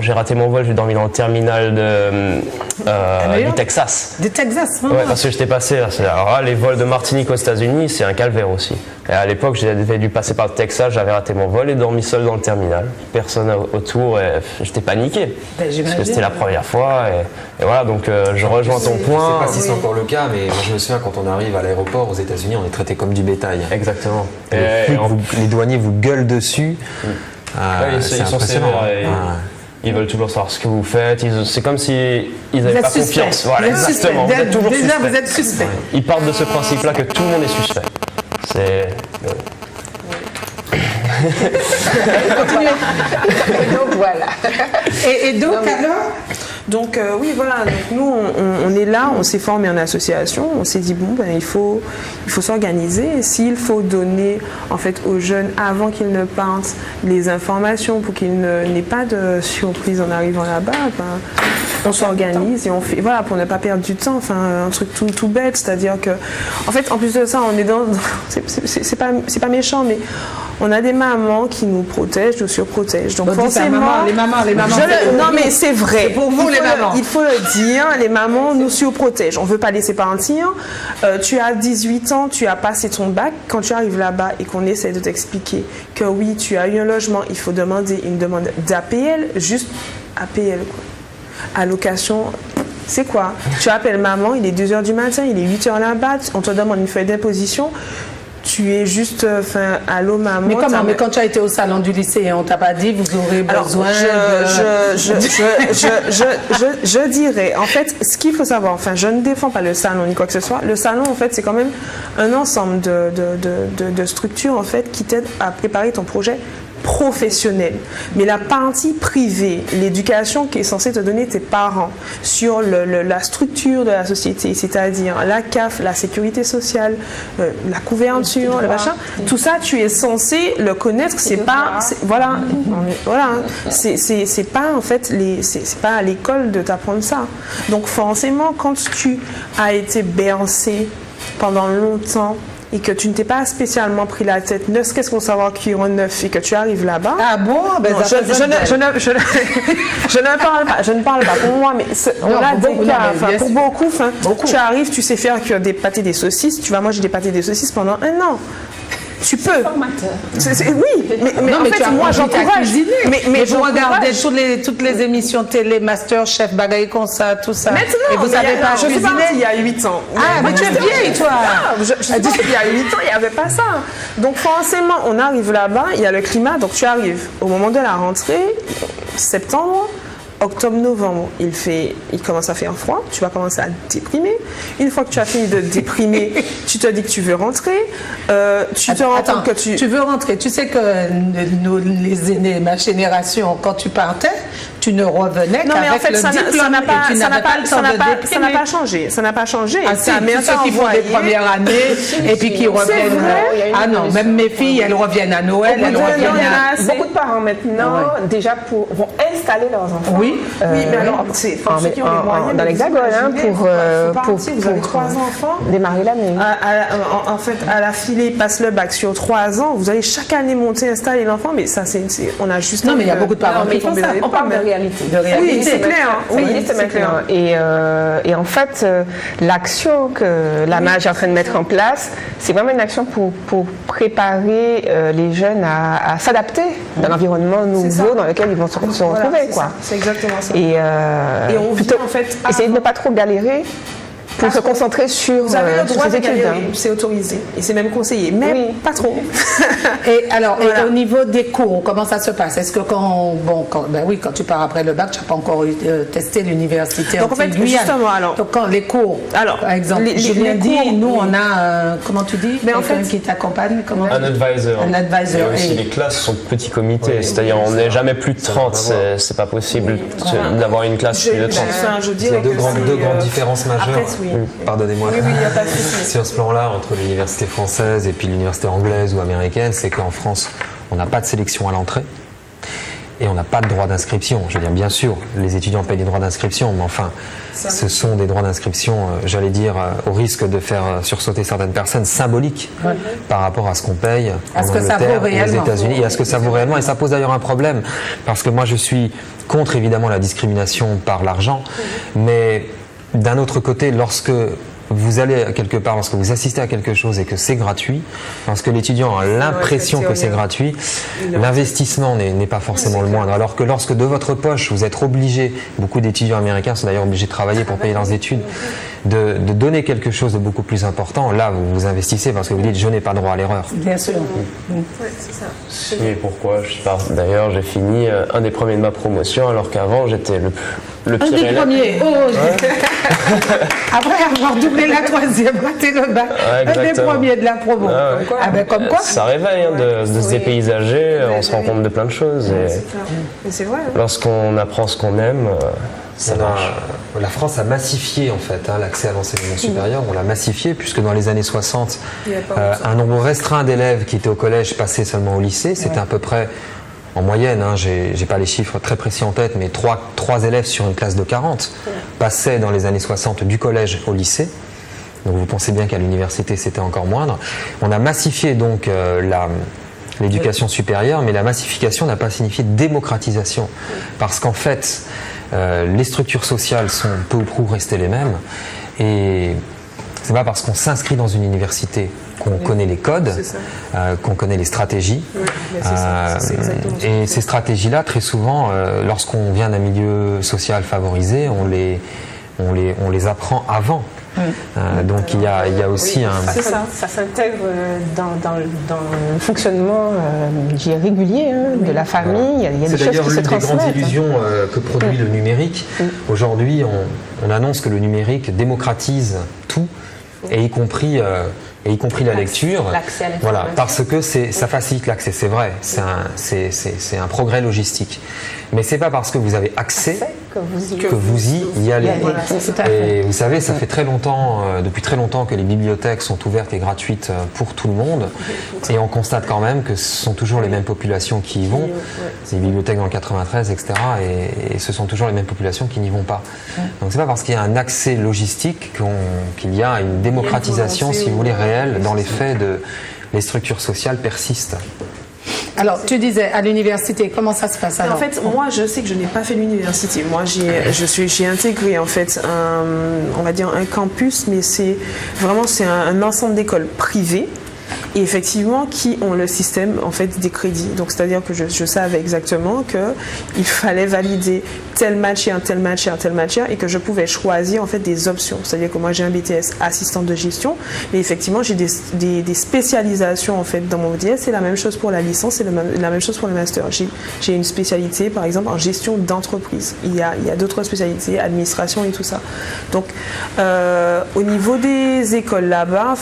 vol, j'ai dormi dans le terminal du Texas. Du Texas, hein? Ouais, parce que j'étais passé, alors là, les vols de Martinique aux États-Unis c'est un calvaire aussi. Et à l'époque j'avais dû passer par le Texas, j'avais raté mon vol et dormi seul dans le terminal, personne autour et j'étais paniqué. Parce que c'était la première fois et voilà, donc je rejoins ton point. Je sais pas si c'est encore le cas, mais moi, je me souviens quand on arrive à l'aéroport aux États-Unis, on est traité comme du bétail. Exactement. Les douaniers vous gueulent dessus. Ils sont sévères et ils veulent toujours savoir ce que vous faites. C'est comme si ils n'avaient pas confiance. Voilà, exactement. Vous êtes toujours Déjà, suspect. vous êtes suspect. Ils partent de ce principe-là que tout le monde est suspect. Donc voilà. Et donc alors? Donc oui, voilà. Donc, nous, on est là, on s'est formé en association. On s'est dit bon, ben, il faut s'organiser. S'il faut donner en fait aux jeunes avant qu'ils ne partent les informations pour qu'ils n'aient pas de surprise en arrivant là-bas, ben, on s'organise et on fait voilà pour ne pas perdre du temps. Enfin, un truc tout bête, c'est-à-dire que en fait, en plus de ça, on est dans c'est pas méchant, mais on a des mamans qui nous protègent, nous surprotègent. Donc forcément, les mamans. Non mais c'est vrai. C'est pour vous les mamans. Il faut le dire, les mamans nous surprotègent. On veut pas laisser partir. Tu as 18 ans, tu as passé ton bac. Quand tu arrives là-bas et qu'on essaie de t'expliquer que oui, tu as eu un logement, il faut demander une demande d'APL, juste APL quoi. Allocation. C'est quoi? Tu appelles maman, il est 2h du matin, il est 8h là-bas, on te demande une feuille d'imposition. Tu es juste, allô maman. Mais comment? Mais quand tu as été au salon du lycée, on t'a pas dit vous aurez besoin je dirais, en fait, ce qu'il faut savoir, enfin, je ne défends pas le salon ni quoi que ce soit. Le salon, en fait, c'est quand même un ensemble de structures, en fait, qui t'aident à préparer ton projet professionnel. Mais la partie privée, l'éducation qui est censée te donner tes parents sur la structure de la société, c'est-à-dire la CAF, la sécurité sociale, la couverture, le machin, tout ça, tu es censé le connaître. C'est pas, voilà, c'est pas en fait c'est pas à l'école de t'apprendre ça. Donc forcément, quand tu as été bercé pendant longtemps et que tu ne t'es pas spécialement pris la tête, ne serait-ce pour savoir cuire un œuf et que tu arrives là-bas. Ah bon? Ben non, je ne parle pas pour moi, mais on a des cas, pour beaucoup, tu arrives, tu sais faire cuire des pâtés, des saucisses, tu vas manger des pâtés, des saucisses pendant 1 an. Tu peux. Oui, mais en fait, moi, j'encourage. Mais vous regardez toutes les émissions télé, Masterchef, bagaille comme ça, tout ça. Maintenant, et vous savez pas je suis cuisiner? partie il y a 8 ans. Ah, mais tu es vieille, toi. Je suis partie il y a 8 ans, il n'y avait pas ça. Donc, forcément, on arrive là-bas, il y a le climat, donc tu arrives au moment de la rentrée, septembre, octobre-novembre, il commence à faire froid, tu vas commencer à te déprimer. Une fois que tu as fini de te déprimer, tu te dis que tu veux rentrer. Tu te rends compte que tu veux rentrer. Tu sais que nous, les aînés, ma génération, quand tu partais, tu ne revenais qu'avec mais en fait, le diplôme et tu n'avais pas le temps de déprimer. Ça n'a pas changé. Ça n'a pas changé. Ah, si, tous ceux qui font des premières années et puis qui reviennent. Ah non, même mes filles, elles reviennent à Noël, elles reviennent à... Beaucoup de parents maintenant, déjà, vont installer leurs enfants. Oui, mais alors, c'est ceux qui ont les moyens. Dans l'Hexagone, pour vous avez 3 enfants. Démarrer l'année. En fait, à la filée, passe le bac sur 3 ans, vous allez chaque année monter, installer l'enfant, mais ça, on a juste... Non, mais il y a beaucoup de parents qui font ça. On parle de réalité. Oui, c'est clair. Oui, c'est clair. Et en fait, l'action que la MAGE est en train de mettre en place, c'est vraiment une action pour préparer les jeunes à s'adapter dans l'environnement nouveau dans lequel ils vont se retrouver. C'est exactement ça. Et on vit en fait... essayer de ne pas trop galérer pour se concentrer sur vous avez le droit ses études. C'est autorisé et c'est même conseillé, mais pas trop. Et alors, et au niveau des cours, comment ça se passe? Est-ce que quand tu pars après le bac, tu n'as pas encore testé l'université? Donc en fait, justement, donc quand les cours, par exemple, Julien dit, nous on a, comment tu dis, quelqu'un qui t'accompagne, un advisor. Un advisor. Et aussi les classes sont petits comités, c'est-à-dire on n'est jamais plus de 30, c'est pas possible d'avoir une classe plus de 30. Il y a deux grandes différences majeures. Pardonnez-moi. Sur ce plan-là, entre l'université française et puis l'université anglaise ou américaine, c'est qu'en France, on n'a pas de sélection à l'entrée et on n'a pas de droit d'inscription. Je veux dire, bien sûr, les étudiants payent des droits d'inscription, mais enfin, ce sont des droits d'inscription, j'allais dire, au risque de faire sursauter certaines personnes, symboliques par rapport à ce qu'on paye en Angleterre et aux États-Unis, et à ce que ça vaut réellement. Et ça pose d'ailleurs un problème, parce que moi, je suis contre, évidemment, la discrimination par l'argent, mais d'un autre côté, lorsque vous allez quelque part, lorsque vous assistez à quelque chose et que c'est gratuit, lorsque l'étudiant a l'impression que c'est gratuit, l'investissement n'est pas forcément le moindre. Alors que lorsque de votre poche, vous êtes obligé, beaucoup d'étudiants américains sont d'ailleurs obligés de travailler pour payer leurs études, de donner quelque chose de beaucoup plus important, là vous vous investissez parce que vous dites je n'ai pas droit à l'erreur. Bien sûr. C'est ça. Et pourquoi je pars. D'ailleurs, j'ai fini un des premiers de ma promotion alors qu'avant j'étais le pire élève. Un des premiers. Après avoir doublé la 3e, raté le bac. Un des premiers de la promo. Comme quoi. Ça réveille de se dépaysager, on se rend compte de plein de choses. Et c'est vrai. Lorsqu'on apprend ce qu'on aime, ça marche. La France a massifié en fait l'accès à l'enseignement supérieur. On l'a massifié puisque dans les années 60, un nombre restreint d'élèves qui étaient au collège passaient seulement au lycée. C'était à peu près, en moyenne, j'ai pas les chiffres très précis en tête, mais 3 élèves sur une classe de 40 passaient dans les années 60 du collège au lycée. Donc vous pensez bien qu'à l'université c'était encore moindre. On a massifié donc l'éducation supérieure, mais la massification n'a pas signifié démocratisation. Parce qu'en fait, les structures sociales sont peu ou prou restées les mêmes. Et c'est pas parce qu'on s'inscrit dans une université qu'on connaît les codes, qu'on connaît les stratégies. Et ces stratégies-là, très souvent, lorsqu'on vient d'un milieu social favorisé, on les apprend avant. Donc il y a aussi un... Ça s'intègre dans le fonctionnement régulier de la famille. Il y a des choses qui se transmettent. C'est d'ailleurs l'une des grandes illusions que produit le numérique. Aujourd'hui, on annonce que le numérique démocratise tout, et y compris la lecture. L'accès à l'information. Voilà, parce que ça facilite l'accès, c'est vrai. C'est un progrès logistique. Mais c'est pas parce que vous avez accès que vous y allez. Voilà, et vous savez, ça fait très longtemps, depuis très longtemps que les bibliothèques sont ouvertes et gratuites pour tout le monde. Et on constate quand même que ce sont toujours les mêmes populations qui y vont. Les bibliothèques dans le 93, etc. Et ce sont toujours les mêmes populations qui n'y vont pas. Donc c'est pas parce qu'il y a un accès logistique qu'il y a une démocratisation, si vous voulez, réelle dans les faits les structures sociales persistent. Alors, tu disais, à l'université, comment ça se passe alors? En fait, moi, je sais que je n'ai pas fait l'université. Moi, j'ai intégré, en fait, on va dire un campus, mais c'est un ensemble d'écoles privées. Et effectivement, qui ont le système en fait des crédits. Donc, c'est-à-dire que je savais exactement qu'il fallait valider telle matière, telle matière, telle matière, et que je pouvais choisir en fait des options. C'est-à-dire que moi j'ai un BTS assistante de gestion, mais effectivement j'ai des spécialisations en fait dans mon BTS. C'est la même chose pour la licence, c'est la même chose pour le master. J'ai une spécialité par exemple en gestion d'entreprise. Il y a d'autres spécialités, administration et tout ça. Donc au niveau des écoles là-bas,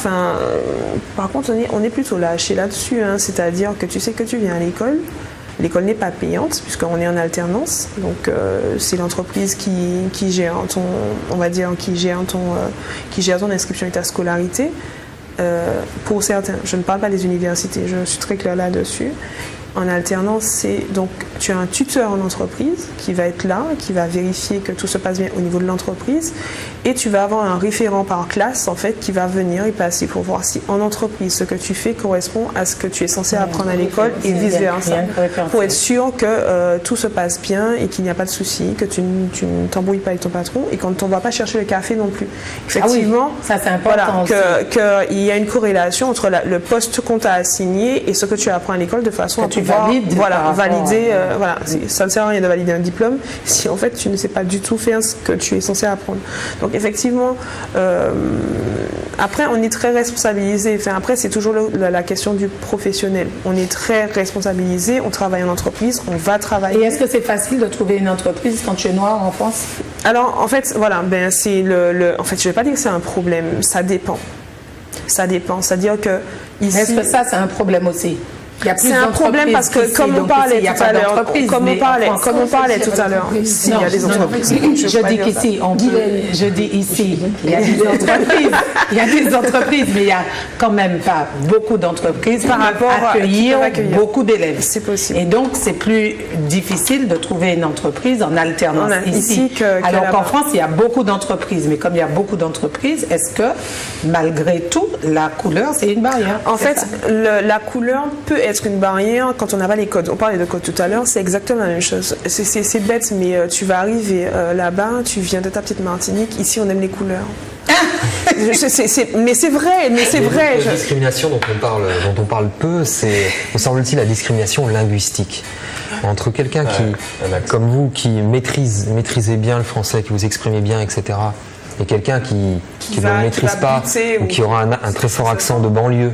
par contre on est plutôt lâché là-dessus, hein, c'est-à-dire que tu sais que tu viens à l'école. L'école n'est pas payante puisqu'on est en alternance, donc c'est l'entreprise qui gère ton inscription et ta scolarité. Pour certains, je ne parle pas des universités, je suis très claire là-dessus. En alternance, donc tu as un tuteur en entreprise qui va être là, qui va vérifier que tout se passe bien au niveau de l'entreprise, et tu vas avoir un référent par classe en fait qui va venir et passer pour voir si en entreprise ce que tu fais correspond à ce que tu es censé apprendre à l'école et vice versa, pour être sûr que tout se passe bien et qu'il n'y a pas de souci, que tu ne t'embrouilles pas avec ton patron et qu'on ne t'envoie pas chercher le café non plus. Effectivement, ça c'est important. Voilà, qu'il y a une corrélation entre le poste qu'on t'a assigné et ce que tu apprends à l'école de façon à pouvoir valider. Voilà, ça ne sert à rien de valider un diplôme si en fait tu ne sais pas du tout faire ce que tu es censé apprendre. Donc effectivement, après on est très responsabilisé. Après c'est toujours la question du professionnel. On est très responsabilisé, on travaille en entreprise, on va travailler. Et est-ce que c'est facile de trouver une entreprise quand tu es noir en France? Alors en fait voilà, c'est en fait je vais pas dire que c'est un problème, ça dépend. Ça dépend, c'est-à-dire que ici. Est-ce que ça c'est un problème aussi? C'est un problème parce que comme on parlait tout à l'heure, il y a des entreprises. Je dis ici, il y a des entreprises. Il y a des entreprises, mais il n'y a quand même pas beaucoup d'entreprises par rapport à accueillir beaucoup d'élèves. C'est possible. Et donc c'est plus difficile de trouver une entreprise en alternance ici. Alors qu'en France, il y a beaucoup d'entreprises, mais comme il y a beaucoup d'entreprises, est-ce que malgré tout, la couleur c'est une barrière? En fait, la couleur peut être une barrière quand on n'a pas les codes. On parlait de codes tout à l'heure, c'est exactement la même chose. C'est bête, mais tu vas arriver là-bas, tu viens de ta petite Martinique, ici on aime les couleurs. Mais c'est vrai, La discrimination dont on parle peu, c'est, me semble-t-il, la discrimination linguistique. Entre quelqu'un comme vous, qui maîtrisez bien le français, qui vous exprimez bien, etc., et quelqu'un qui ne le maîtrise pas, ou qui aura un très fort accent de banlieue,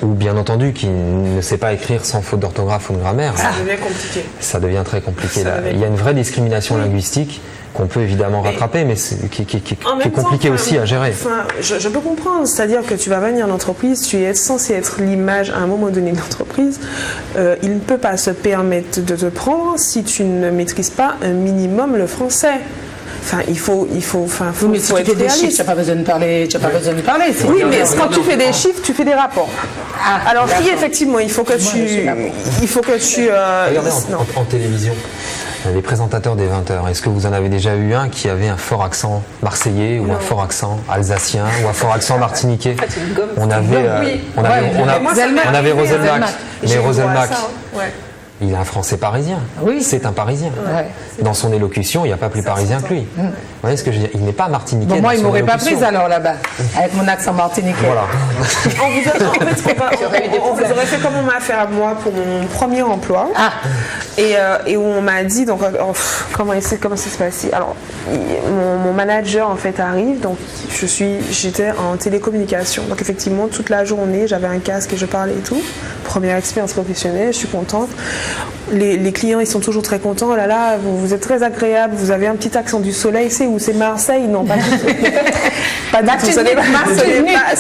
ou bien entendu qui ne sait pas écrire sans faute d'orthographe ou de grammaire. Ça devient compliqué. Ça devient très compliqué. Il y a une vraie discrimination linguistique qu'on peut évidemment rattraper, mais qui est compliqué aussi à gérer. Je peux comprendre, c'est-à-dire que tu vas venir en entreprise, tu es censé être l'image à un moment donné de l'entreprise. Il ne peut pas se permettre de te prendre si tu ne maîtrises pas un minimum le français. Il faut mais si tu fais des chiffres, tu n'as pas besoin de parler. Oui, mais quand tu fais des chiffres, tu fais des rapports. Alors si effectivement, il faut que tu. Regardez en télévision, les présentateurs des 20h. Est-ce que vous en avez déjà eu un qui avait un fort accent marseillais ou un fort accent alsacien ou un fort accent martiniquais? On avait Roselmack, mais Roselmack. Il a un français parisien. Oui. C'est un parisien. Ouais. Dans son élocution, il n'y a pas plus parisien que lui. Vous voyez ce que je veux dire? Il n'est pas martiniquais. Bon, moi, il ne m'aurait pas prise alors là-bas, avec mon accent martiniquais. Voilà. On vous aurait fait comme on m'a fait à moi pour mon premier emploi. Et où on m'a dit, donc, comment ça s'est passé? Alors, mon manager en fait arrive, donc j'étais en télécommunication. Donc effectivement, toute la journée, j'avais un casque et je parlais et tout. Première expérience professionnelle, je suis contente. Les clients, ils sont toujours très contents. Oh là là, vous êtes très agréable, vous avez un petit accent du soleil. C'est où? C'est Marseille? Non, pas du tout. Pas du tout. Ce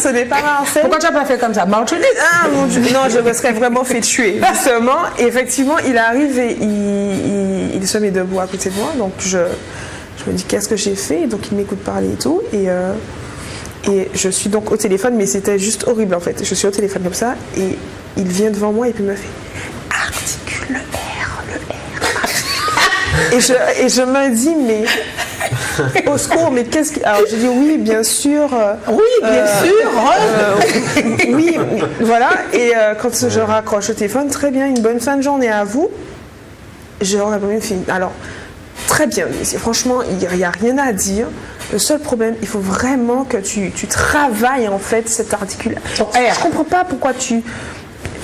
n'est pas Marseille. Pourquoi tu n'as pas fait comme ça? Martinique? Ah mon Dieu, non, je me serais vraiment fait tuer. Justement, et effectivement, il arrive et il se met debout à côté de moi. Donc je me dis qu'est-ce que j'ai fait? Donc il m'écoute parler et tout. Et je suis donc au téléphone, mais c'était juste horrible en fait. Je suis au téléphone comme ça et il vient devant moi et puis me fait articule le R. Et je me dis mais au secours, mais qu'est-ce que... Alors je dis oui, bien sûr. Oui, voilà. Et quand je raccroche au téléphone, très bien, une bonne fin de journée à vous. Je réponds une fille. Alors, très bien, franchement, il n'y a rien à dire. Le seul problème, il faut vraiment que tu travailles en fait cette articulation. Je comprends pas pourquoi tu...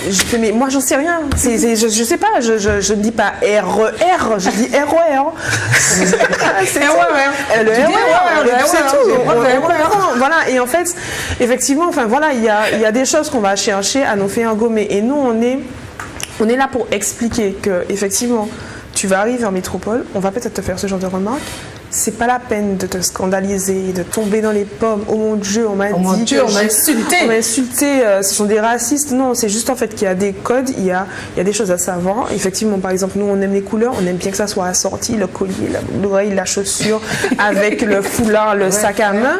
Je fais, mais moi, j'en sais rien. Je sais pas, je ne dis pas RER, je dis RER. C'est tout. Le RER, c'est tout. On comprend. Voilà, et en fait, effectivement, enfin voilà, il y a des choses qu'on va chercher à nous faire gommer. Et nous, on est là pour expliquer que, effectivement, tu vas arriver en métropole, on va peut-être te faire ce genre de remarques. C'est pas la peine de te scandaliser, de tomber dans les pommes. Oh mon Dieu, on m'a dit, on m'a insulté. On m'a insulté, ce sont des racistes. Non, c'est juste en fait qu'il y a des codes, il y a des choses à savoir. Effectivement, par exemple, nous, on aime les couleurs, on aime bien que ça soit assorti, le collier, l'oreille, la chaussure, avec le foulard, le sac à main.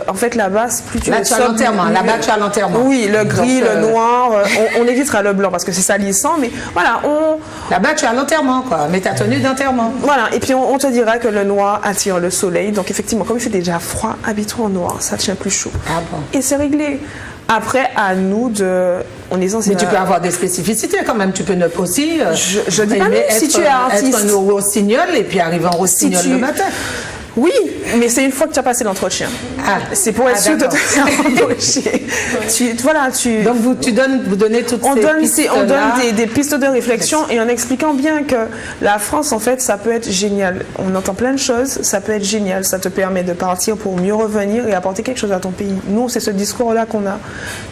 En fait, là-bas, plus tu es sobre. Là-bas, tu as l'enterrement. Oui, le gris, le noir. On évitera le blanc parce que c'est salissant, mais voilà. Là-bas, tu as l'enterrement, quoi. Mais ta tenue d'enterrement. Voilà, et puis on te dira que le noir attire le soleil. Donc effectivement, comme il fait déjà froid, habille-toi en noir, ça tient plus chaud. Ah bon. Et c'est réglé. Après, à nous de... On est censé... Mais tu peux avoir des spécificités quand même. Tu peux ne pas aussi... je dis pas même si tu es artiste. Être un rossignol et puis arriver en rossignol le matin. Oui, mais c'est une fois que tu as passé l'entretien. C'est pour être sûr de te faire embaucher. Donc vous donnez toutes ces pistes-là. On donne des pistes de réflexion et en expliquant bien que la France, en fait, ça peut être génial. On entend plein de choses, ça peut être génial. Ça te permet de partir pour mieux revenir et apporter quelque chose à ton pays. Nous, c'est ce discours-là qu'on a.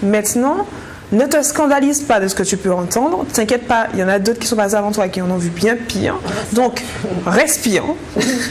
Maintenant, ne te scandalise pas de ce que tu peux entendre. T'inquiète pas, il y en a d'autres qui sont passés avant toi et qui en ont vu bien pire. Donc, respire,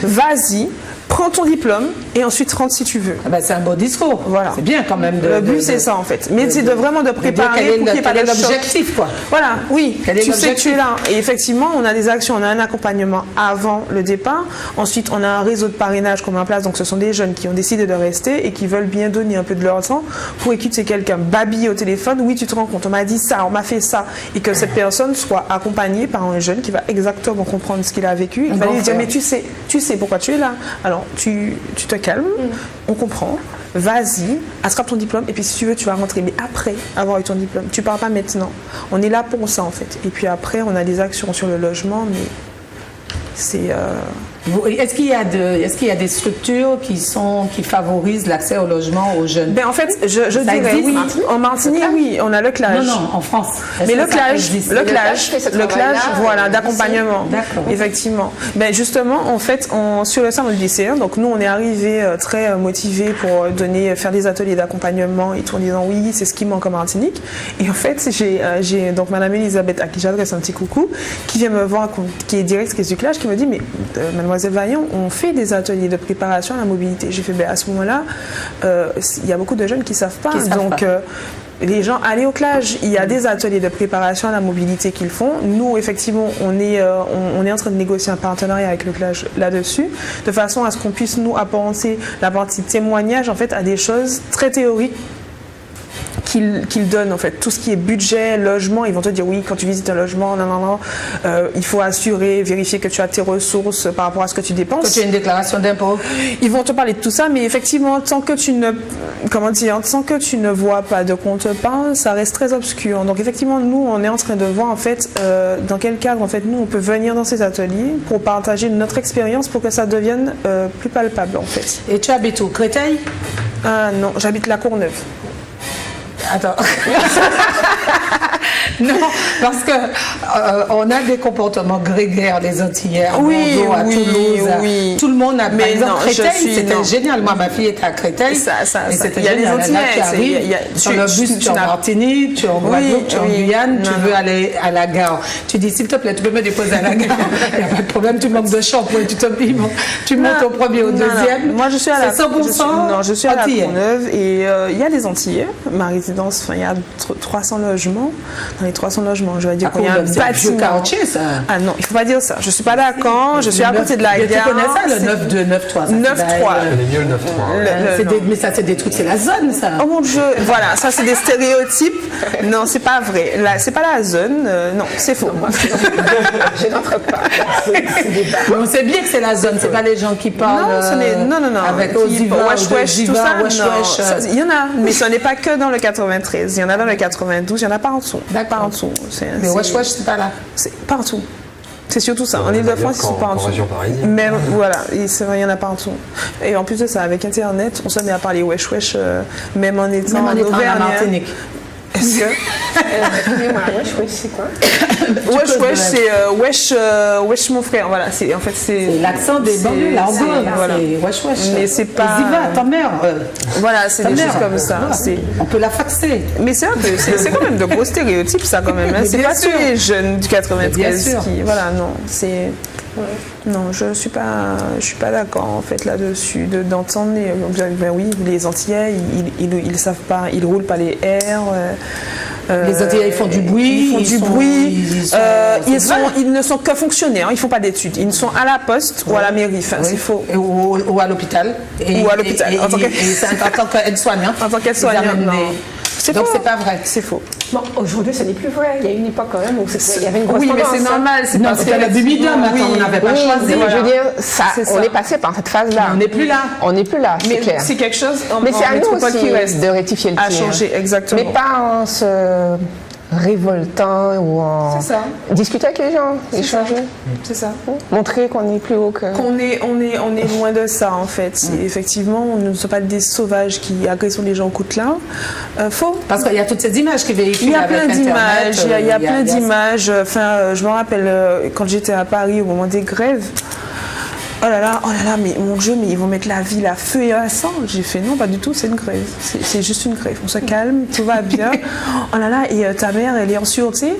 vas-y. Prends ton diplôme et ensuite rentre si tu veux. C'est un beau discours. Voilà. C'est bien quand même. Le but, c'est ça en fait. Mais c'est vraiment de préparer pour qu'il n'y ait pas de choc. L'objectif, quoi. Voilà, oui. Tu sais que tu es là. Et effectivement, on a des actions, on a un accompagnement avant le départ. Ensuite, on a un réseau de parrainage qu'on met en place. Donc, ce sont des jeunes qui ont décidé de rester et qui veulent bien donner un peu de leur temps pour écouter quelqu'un babiller au téléphone. Oui, tu te rends compte, on m'a dit ça, on m'a fait ça. Et que cette personne soit accompagnée par un jeune qui va exactement comprendre ce qu'il a vécu. Il va lui dire, mais tu sais pourquoi tu es là. Alors, tu te calmes, on comprend, vas-y, attrape ton diplôme et puis si tu veux, tu vas rentrer. Mais après avoir eu ton diplôme, tu pars pas maintenant. On est là pour ça en fait. Et puis après, on a des actions sur le logement, mais c'est... Est-ce qu'il y a des structures qui favorisent l'accès au logement aux jeunes? En fait, je dirais oui. En Martinique, oui, on a le CLAGE. Non, en France. Mais le CLAGE, voilà, d'accompagnement. Effectivement. Justement, en fait, sur le sein de lycéen, donc nous, on est arrivés très motivés pour faire des ateliers d'accompagnement et tout en disant oui, c'est ce qui manque en Martinique. Et en fait, j'ai donc Madame Elisabeth, à qui j'adresse un petit coucou, qui vient me voir, qui est directrice du CLAGE, qui me dit mais Mademoiselle Vaillant, on fait des ateliers de préparation à la mobilité. J'ai fait, à ce moment-là, il y a beaucoup de jeunes qui ne savent pas. Les gens, allez au CLAGE. Il y a des ateliers de préparation à la mobilité qu'ils font. Nous, effectivement, on est en train de négocier un partenariat avec le CLAGE là-dessus, de façon à ce qu'on puisse nous apporter la partie témoignage, en fait, à des choses très théoriques qu'ils donnent en fait. Tout ce qui est budget, logement, ils vont te dire oui, quand tu visites un logement, il faut vérifier que tu as tes ressources par rapport à ce que tu dépenses. Que tu as une déclaration d'impôt. Ils vont te parler de tout ça, mais effectivement, tant que tu ne vois pas de quoi on te parle, ça reste très obscur. Donc effectivement, nous, on est en train de voir en fait dans quel cadre en fait nous on peut venir dans ces ateliers pour partager notre expérience pour que ça devienne plus palpable en fait. Et tu habites où? Créteil? Non, j'habite la Courneuve. Attends. Non, parce que on a des comportements grégaires des Antillais à Bordeaux, à Toulouse. Oui. Tout le monde a. Par exemple, Créteil, c'était génial. Moi, ma fille était à Créteil. Et c'était génial. Il y a des Antillais. Sur le bus, tu es en Martinique, tu es en Guadeloupe, tu es en Guyane, tu veux aller à la gare. Tu dis, s'il te plaît, tu peux me déposer à la gare. Il n'y a pas de problème, tu manques de shampoing, tu montes au premier, au deuxième. Moi, je suis à la 100%. Je suis à la Courneuve et il y a des Antillais. Ma résidence, il y a 300 logements. Dans les 300 logements, je vais dire qu'il y a un bâtiment. Quartier, ça. Ah non, il ne faut pas dire ça. Je ne suis pas d'accord. Je suis à côté de la gare. Tu connais ça, le 9-2, 9-3. 9-3. Elle est mieux le 9-3. Mais ça, c'est des trucs, c'est la zone, ça. Oh mon Dieu, voilà, ça c'est des stéréotypes. Non, c'est pas vrai. C'est pas la zone. Non, c'est faux. Je n'entre pas. On sait bien que c'est la zone, c'est pas les gens qui parlent. Non. Avec wesh, tout ça. Il y en a, mais ce n'est pas que dans le 93. Il y en a dans le 92, il y en a partout. Partout. Mais wesh, c'est pas là. C'est partout. C'est surtout ça. En Ile-de-France, ils sont partout. En région parisienne. Même, voilà, il y en a partout. Et en plus de ça, avec Internet, on se met à parler wesh, même en étant en Auvergne. Est-ce que Excusez-moi, wesh, c'est quoi? c'est wesh mon frère. Voilà, c'est en fait c'est L'accent des banlieues, là, en gros, voilà. c'est wesh wesh. Mais c'est pas. Vas-y, va, ta mère. Voilà, c'est ta des mère, choses comme ça. C'est. On peut la faxer. Mais c'est un peu, c'est quand même de gros stéréotypes ça quand même. Hein. Mais C'est bien pas sûr. tous les jeunes du 93 Bien sûr. qui, voilà, non, c'est. Non, je suis pas d'accord en fait là-dessus d'entendre ben oui, les Antillais ils savent pas, ils roulent pas les airs. Les Antillais, ils font du bruit. Ils ne sont que fonctionnaires, ils font pas d'études. Ils sont à la poste ou à la mairie. Enfin, c'est faux. Ou à l'hôpital. Ou à l'hôpital. En tant qu'aide-soignant. En tant qu'aide-soignant, non. Donc c'est pas vrai. C'est faux. Bon, aujourd'hui, ce n'est plus vrai. Il y a une époque quand même où il y avait une grosse Oui, mais tendance, c'est hein. normal. C'est Non, parce c'était que la bubidome, attends, on n'avait pas Oui, choisi. mais voilà. je veux dire, ça, C'est ça. on est passé par cette phase-là. On n'est plus là. On n'est plus là, c'est Mais clair. c'est quelque chose Mais c'est à nous métropole aussi qui reste de rectifier le à tir. changer, exactement. Mais pas en se révoltant ou en C'est ça. discuter avec les gens, échanger, C'est ça. montrer qu'on est plus haut que. On est loin de ça en fait. Effectivement, on ne sommes pas des sauvages qui agressent les gens au coutelas. Faux. Parce qu'il y a toutes ces images qui véhiculent. Il y a avec plein Internet, d'images, il y a plein ça. d'images. Enfin, je me rappelle quand j'étais à Paris au moment des grèves. Oh là là, mais mon Dieu, mais ils vont mettre la ville à feu et à sang. J'ai fait non, pas du tout, c'est une grève. C'est juste une grève. On se calme, tout va bien. Oh là là, et ta mère, elle est en sûreté?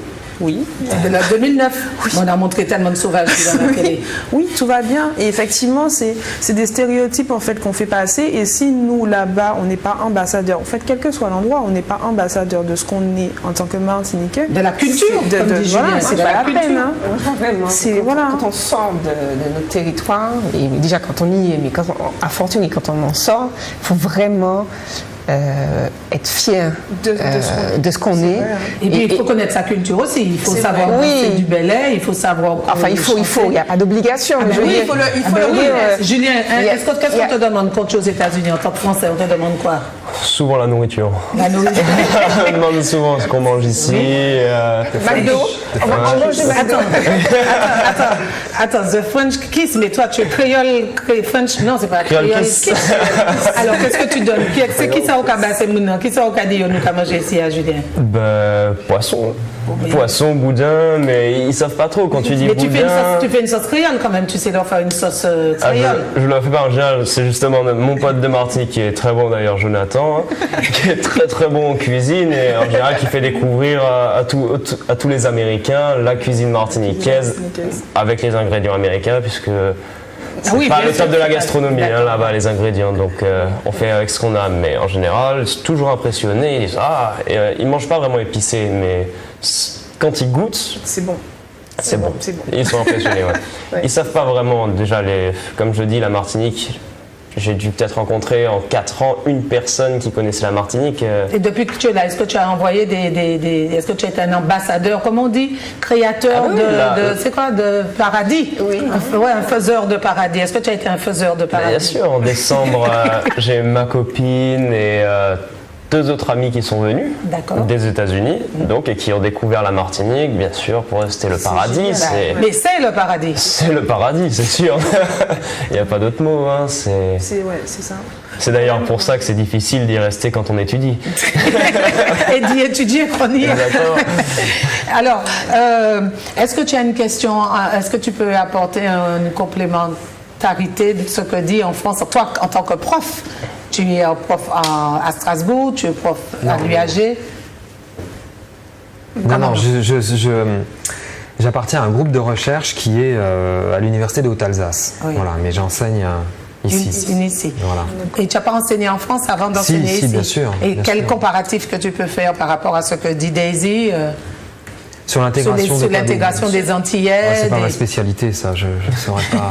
Oui. De la 2009. On a montré tellement de sauvages dans la télé. Oui, tout va bien. Et effectivement, c'est des stéréotypes en fait qu'on fait passer. Et si nous là-bas, on n'est pas ambassadeur, en fait, quel que soit l'endroit, on n'est pas ambassadeur de ce qu'on est en tant que Martiniquais. De la culture, comme dit Julien, voilà, c'est c'est de pas la la culture. peine. Hein. Vraiment. C'est voilà. Quand on sort de notre territoire, et déjà quand on y est, mais quand à fortiori quand on en sort, il faut vraiment être fier de ce qu'on est. Et puis il faut connaître sa culture aussi. Il faut savoir vrai. danser Oui. du belay, il faut savoir. Enfin, il n'y a pas d'obligation. Ah ben mais je veux oui, dire- il faut le Ah ben oui, Julien, il y a- qu'est-ce qu'on te demande quand tu es aux États-Unis en tant que Français? On te demande quoi? Souvent la nourriture. La nourriture. On me demande souvent ce qu'on mange ici. McDo. On va manger McDo. Attends, the French kiss, mais toi tu es créole, French, non c'est pas Créole créole kiss. kiss. Alors qu'est-ce que tu donnes? C'est qui ça au cabas, qui ça au cadio nous qu'a mangé ici à Julien? Ben, poisson. Poisson, boudin, mais ils savent pas trop quand tu dis Mais boudin. tu fais une sauce créole quand même, tu sais leur faire une sauce Ah, créole. je le fais pas en général, c'est justement mon pote de Martinique qui est très bon d'ailleurs, Jonathan, hein, qui est très très bon en cuisine et en général qui fait découvrir à tous les Américains la cuisine martiniquaise avec les ingrédients américains puisque c'est oui, pas bien le sûr, top de la tout à fait. gastronomie D'accord. là-bas les ingrédients, donc on fait avec ce qu'on a, mais en général c'est toujours impressionné, ils disent ils mangent pas vraiment épicé, mais quand ils goûtent, C'est bon. c'est bon. c'est bon. Ils sont impressionnés, ouais. Ils savent pas vraiment, déjà, comme je dis, la Martinique, j'ai dû peut-être rencontrer en 4 ans une personne qui connaissait la Martinique. Et depuis que tu es là, est-ce que tu as envoyé est-ce que tu es un ambassadeur, comme on dit, créateur c'est quoi, de paradis? Oui. Un faiseur de paradis. Est-ce que tu as été un faiseur de paradis? Bien sûr, en décembre, j'ai ma copine et 2 autres amis qui sont venus D'accord. des États-Unis, donc, et qui ont découvert la Martinique, bien sûr, pour eux c'était le paradis. Mais c'est le paradis. C'est le paradis, c'est sûr. Il n'y a pas d'autre mot. Hein. C'est ça. C'est d'ailleurs pour ça que c'est difficile d'y rester quand on étudie. Et d'y étudier, chronique. Exactement. Alors, est-ce que tu as une question? Est-ce que tu peux apporter une complémentarité de ce que dit en France? Toi, en tant que prof, tu es prof à Strasbourg, tu es prof à l'UAG. Non, j'appartiens à un groupe de recherche qui est à l'université de Haute-Alsace. Oui. Voilà, mais j'enseigne ici. Ici. Voilà. Et tu n'as pas enseigné en France avant d'enseigner Si, ici? bien sûr, Et bien quel sûr. comparatif que tu peux faire par rapport à ce que dit Daisy Sur l'intégration sur l'intégration des Antillais? C'est pas ma spécialité, ça. Je ne saurais pas.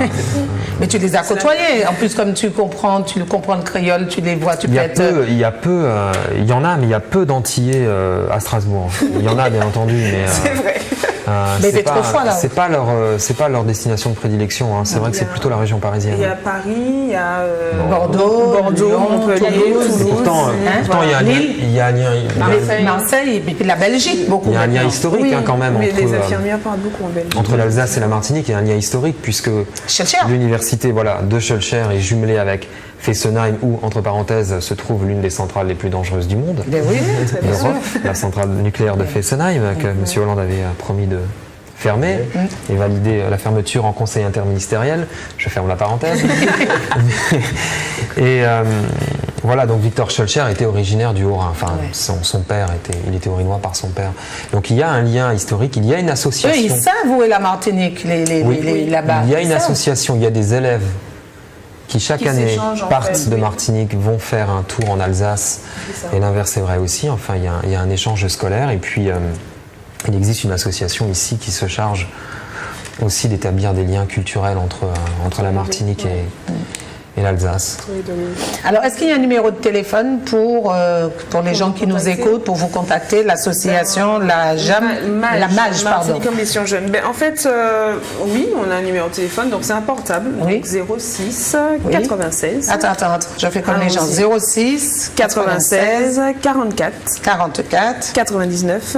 Mais tu les as côtoyés. En plus, comme tu comprends le créole, tu les vois, tu peux être... Il y en a, mais il y a peu d'Antillais à Strasbourg. Il y en a, bien entendu, mais... C'est vrai. Mais il fait trop froid, là. C'est pas leur destination de prédilection. Hein. C'est vrai que c'est plutôt la région parisienne. Il y a Paris, il y a Bordeaux, Lyon, Montpellier, Toulouse. Toulouse. Et pourtant, Lille. il y a un lien. Marseille et puis la Belgique, beaucoup. Il y a un lien maintenant. historique Oui, hein, quand même mais les entre, infirmières parlent beaucoup en Belgique. entre l'Alsace et la Martinique. Il y a un lien historique puisque Schellcher. l'université de Schellcher est jumelée avec Fessenheim, où, entre parenthèses, se trouve l'une des centrales les plus dangereuses du monde. Ben oui, bien sûr. L'Europe, la centrale nucléaire de Fessenheim, que M. Hollande avait promis de fermer et valider la fermeture en conseil interministériel. Je ferme la parenthèse. Et voilà, donc Victor Schœlcher était originaire du Haut-Rhin. Enfin, son père il était haut-rhinois par son père. Donc il y a un lien historique, il y a une association. Eux, ils savent où est la Martinique, là-bas. Il y a une association, il y a des élèves qui chaque année partent de Martinique, vont faire un tour en Alsace. Et l'inverse est vrai aussi. Enfin, il y a un échange scolaire. Et puis, il existe une association ici qui se charge aussi d'établir des liens culturels entre la Martinique et l'Alsace. Alors, est-ce qu'il y a un numéro de téléphone pour les gens qui nous écoutent, pour vous contacter, l'association, la MAGE, pardon. Martinique Ambition Jeune. Ben, en fait, oui, on a un numéro de téléphone, donc c'est un portable. Oui. Donc 06 96. Attends, je fais comme les gens. 06 96 44 44 99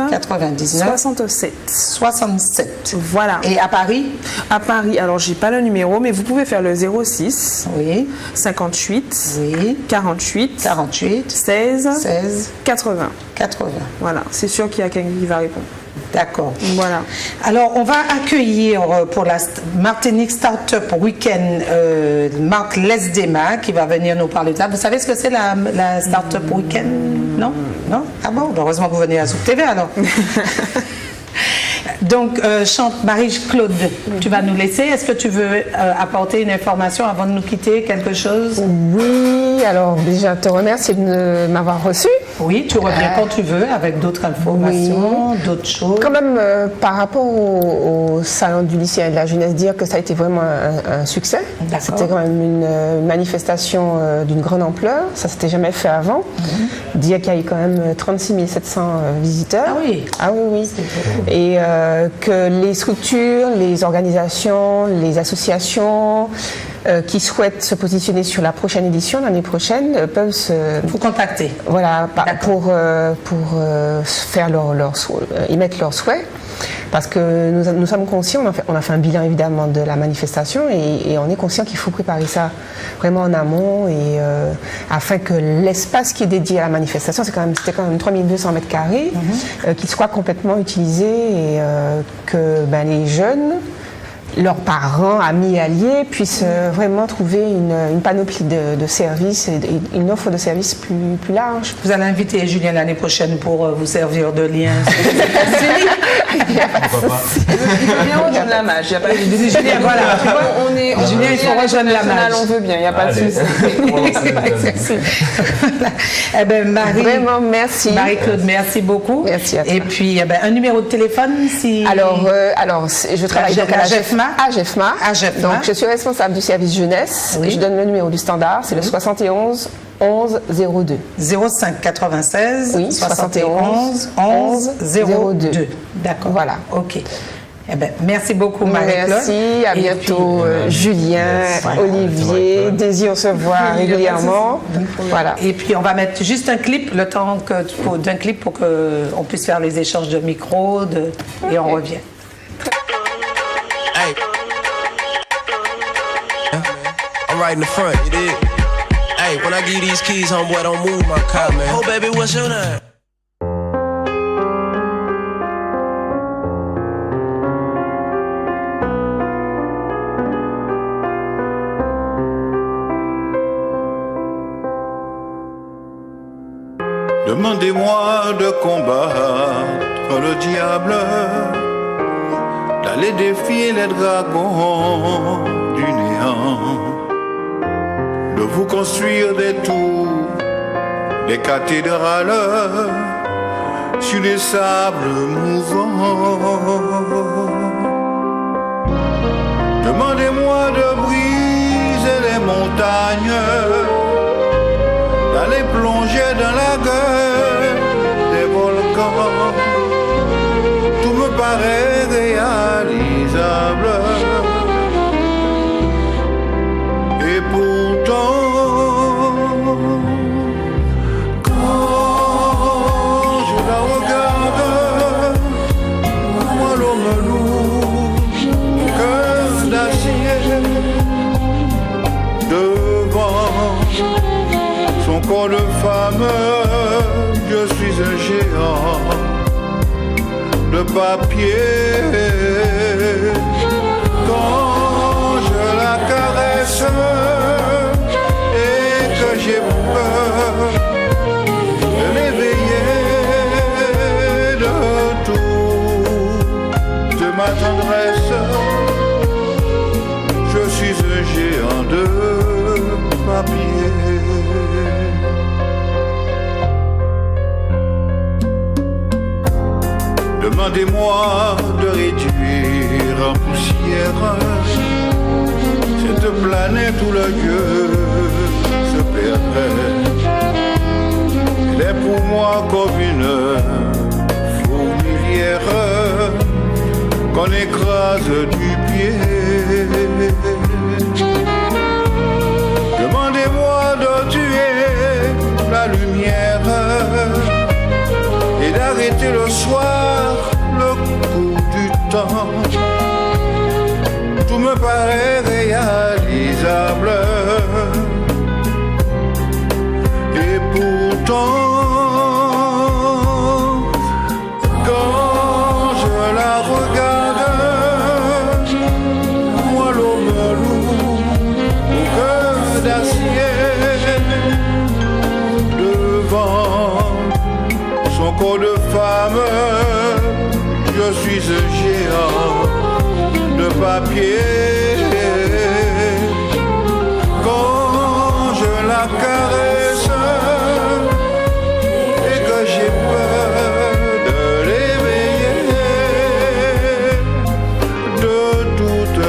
67. 67. Voilà. Et à Paris? À Paris, alors j'ai pas le numéro, mais vous pouvez faire le 06 Oui. 58 Oui. 48 48 16 80. 80. Voilà, c'est sûr qu'il y a quelqu'un qui va répondre. D'accord. Voilà. Alors, on va accueillir pour la Martinique Startup Weekend Marc Lesdema qui va venir nous parler de ça. Vous savez ce que c'est la Startup Weekend? Non? Non? Ah bon? Heureusement que vous venez à Zouk TV alors. Donc, chante Marie-Claude, tu vas nous laisser. Est-ce que tu veux apporter une information avant de nous quitter, quelque chose? Oui, alors déjà, te remercie de m'avoir reçu. Oui, tu reviens quand tu veux avec d'autres informations, d'autres choses. Quand même, par rapport au salon du lycée et de la jeunesse, dire que ça a été vraiment un succès. C'était quand même une manifestation d'une grande ampleur. Ça ne s'était jamais fait avant. Dire qu'il y a eu quand même 36 700 visiteurs. Ah oui. Ah oui, oui. Et que les structures, les organisations, les associations qui souhaitent se positionner sur la prochaine édition, l'année prochaine, peuvent se... Vous contacter. Voilà, pour faire émettre leurs souhaits. Parce que nous sommes conscients, on a fait un bilan évidemment de la manifestation et on est conscient qu'il faut préparer ça vraiment en amont et afin que l'espace qui est dédié à la manifestation, c'était quand même 3200 mètres carrés, qu'il soit complètement utilisé et que les jeunes, leurs parents, amis, alliés puissent vraiment trouver une panoplie de services et une offre de services plus large. Vous allez inviter Julien l'année prochaine pour vous servir de lien. Il faut bien rejoindre la MAGE. Il n'y a pas de Julien, voilà. Julien, il faut rejoindre la MAGE. On veut bien, il n'y a pas de souci. Eh ben, vraiment, merci. Marie-Claude, merci beaucoup. Merci à toi. Et puis, un numéro de téléphone si... Alors, je travaille donc à la GEFMA. Donc, je suis responsable du service jeunesse. Oui. Je donne le numéro du standard, c'est le 71 11 02. 05 96 oui, 71 11 02. D'accord. Voilà. Ok. Eh ben, merci beaucoup Marie-Claude. Merci, à bientôt Julien, Olivier, désir se voir régulièrement. Voilà. Et puis on va mettre juste un clip, le temps d'un clip pour qu'on puisse faire les échanges de micros et on revient. Hey. I'm right in the front, you dig? Hey, when I give these keys, homeboy, don't move my car, man. Oh, baby, what's your name? Demandez-moi de combattre le diable, d'aller défier les dragons du néant, de vous construire des tours, des cathédrales sur les sables mouvants. Demandez-moi de briser les montagnes, d'aller plonger dans la gueule des volcans. Tout me paraît réalisable. Et pourtant, quand je la regarde, moi l'homme lourd, cœur d'acier, devant je suis un géant de papier. Quand je la caresse et que j'ai peur de l'éveiller de tout de ma tendresse, je suis un géant de papier. Demandez-moi de réduire en poussière cette planète où le Dieu se perdrait. Elle est pour moi comme une fourmilière qu'on écrase du pied. Demandez-moi de tuer la lumière et d'arrêter le soir le cours du temps. Tout me paraît réalisable et pourtant quand je la regarde, moi l'homme lourd au cœur d'acier devant son corps de femme, je suis un géant de papier. Quand je la caresse et que j'ai peur de l'éveiller de toute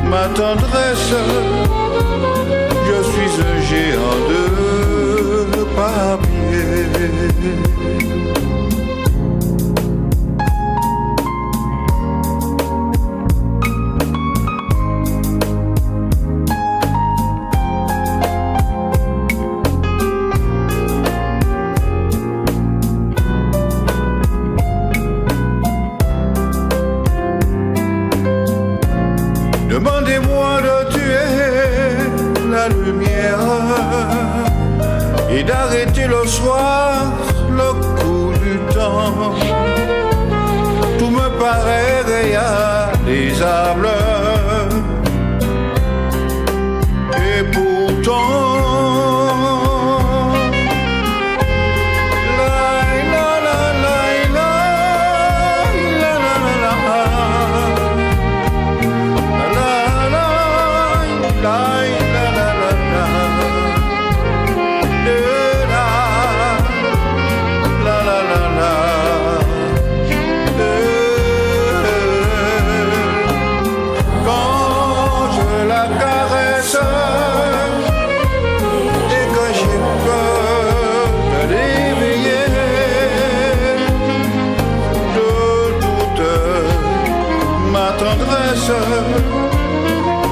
ma tendresse, je suis un géant de papier. Demandez-moi de tuer la lumière et d'arrêter le soir le cours du temps. Tout me paraît réalisable et pourtant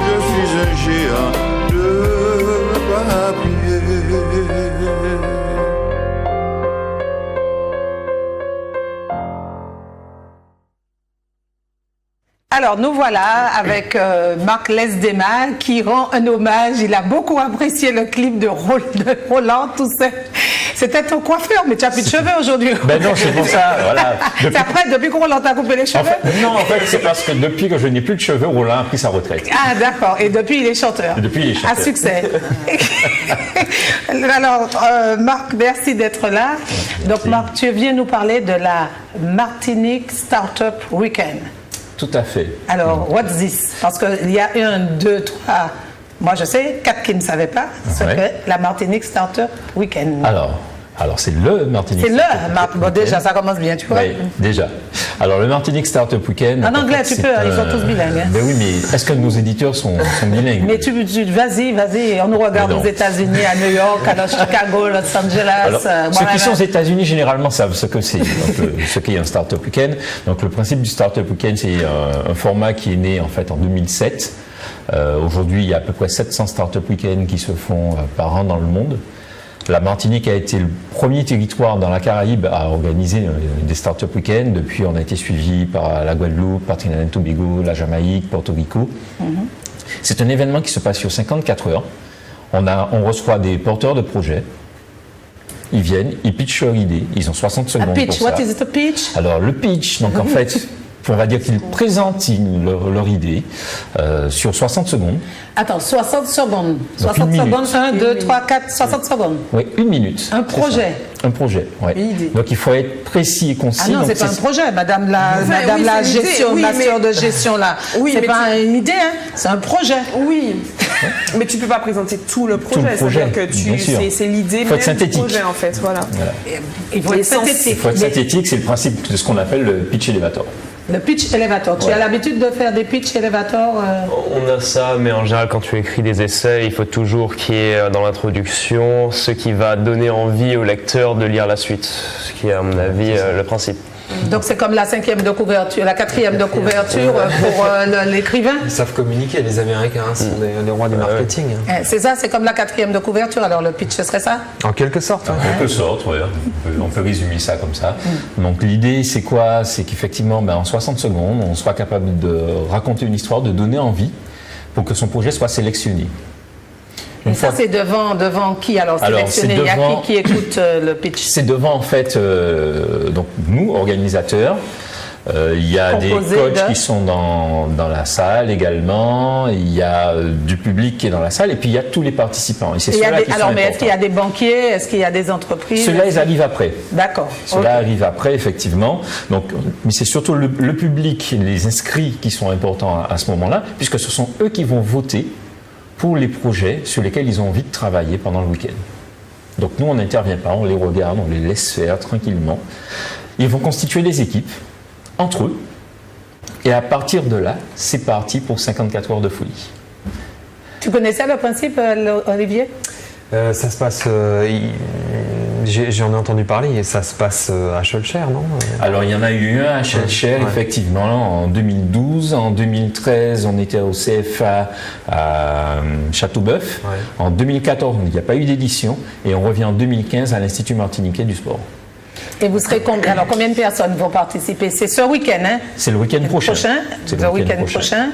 je suis un géant de papier. Alors nous voilà avec Marc Lesdema qui rend un hommage. Il a beaucoup apprécié le clip de Roland Toussaint. C'était ton coiffeur, mais tu n'as plus de cheveux aujourd'hui. Ben non, c'est pour ça. Voilà. C'est après, depuis que Roland t'a coupé les cheveux? Non, en fait, c'est parce que depuis que je n'ai plus de cheveux, Roland a pris sa retraite. Ah, d'accord. Et depuis, il est chanteur. Et depuis, il est chanteur. À succès. Alors, Marc, merci d'être là. Donc, Marc, tu viens nous parler de la Martinique Startup Weekend. Tout à fait. Alors, what's this? Parce qu'il y a 1, 2, 3... Moi, je sais, 4 qui ne savaient pas ce que la Martinique Startup Weekend. Alors c'est le Martinique. C'est le Martinique. Bon, déjà, ça commence bien, tu vois. Oui, déjà. Alors, le Martinique Startup Weekend. En anglais, tu peux, ils sont tous bilingues. Hein. Mais oui, mais est-ce que nos éditeurs sont bilingues? Mais vas-y, on nous regarde aux États-Unis, à New York, à Chicago, Los Angeles. Alors, ceux qui sont aux États-Unis, généralement, savent ce que c'est, ce qu'est un Startup Weekend. Donc, le principe du Startup Weekend, c'est un format qui est né, en fait, en 2007. Aujourd'hui, il y a à peu près 700 Startup Weekends qui se font par an dans le monde. La Martinique a été le premier territoire dans la Caraïbe à organiser des Startup Weekends. Depuis, on a été suivi par la Guadeloupe, par Trinidad et Tobago, la Jamaïque, Porto Rico. C'est un événement qui se passe sur 54 heures. On reçoit des porteurs de projets Ils viennent, ils pitchent leur idée, ils ont 60 secondes A pitch, pour ça. what is it, a pitch? Alors le pitch, donc en fait, on va dire qu'ils présentent leur idée sur 60 secondes. Attends, 60 secondes. Donc, 60 une secondes, minute. 1, 2, 3, 4, 60 secondes. Oui, 1 minute. Un c'est projet. ça. Un projet, oui. Une idée. Donc il faut être précis et concis. Ah non, donc c'est pas un projet, madame la, Enfin, madame oui, la c'est une idée, gestion, oui, master mais- de gestion là. Oui, c'est mais pas une idée, hein, c'est un projet. Oui, mais tu peux pas présenter tout le projet. le projet, C'est-à-dire que bien sûr. c'est l'idée Faut même être synthétique. du projet en fait. Voilà. Il faut être L'essence. synthétique. Il faut être synthétique, c'est le principe de ce qu'on appelle le pitch elevator. Le pitch elevator. Tu as l'habitude de faire des pitch elevator On a ça, mais en général, quand tu écris des essais, il faut toujours qu'il y ait dans l'introduction ce qui va donner envie au lecteur de lire la suite, ce qui est à mon avis le principe. Donc c'est comme la 5e de couverture, la 4e de couverture pour l'écrivain. Ils savent communiquer, les Américains sont les rois du marketing. C'est ça, c'est comme la 4e de couverture. Alors le pitch, ce serait ça? En quelque sorte. En quelque sorte, ouais. On peut résumer ça comme ça. Donc l'idée, c'est quoi? C'est qu'effectivement, en 60 secondes, on soit capable de raconter une histoire, de donner envie pour que son projet soit sélectionné. Et ça, c'est devant qui alors sélectionné? Il y a qui écoute le pitch? C'est devant, en fait, donc nous, organisateurs. Il y a des Composé coachs de- qui sont dans la salle également. Il y a du public qui est dans la salle. Et puis, il y a tous les participants. Et c'est Il y a ceux-là des- qui sont alors, mais est-ce qu'il y a importants. des banquiers? Est-ce qu'il y a des entreprises? Ceux-là, ils arrivent après. D'accord. Cela Ok. arrive après, effectivement. Donc, mais c'est surtout le public, les inscrits qui sont importants à ce moment-là, puisque ce sont eux qui vont voter pour les projets sur lesquels ils ont envie de travailler pendant le week-end. Donc nous, on n'intervient pas, on les regarde, on les laisse faire tranquillement. Ils vont constituer des équipes entre eux. Et à partir de là, c'est parti pour 54 heures de folie. Tu connaissais le principe, Olivier? Ça se passe. J'en ai entendu parler et ça se passe à Schulcher, non? Alors, il y en a eu un à Schulcher, Ouais. effectivement, en 2012. En 2013, on était au CFA à Châteauboeuf. Ouais. En 2014, il n'y a pas eu d'édition. Et on revient en 2015 à l'Institut martiniquais du sport. Et vous serez combien? Alors, combien de personnes vont participer? C'est ce week-end, hein? C'est le week-end prochain. C'est Le week-end prochain.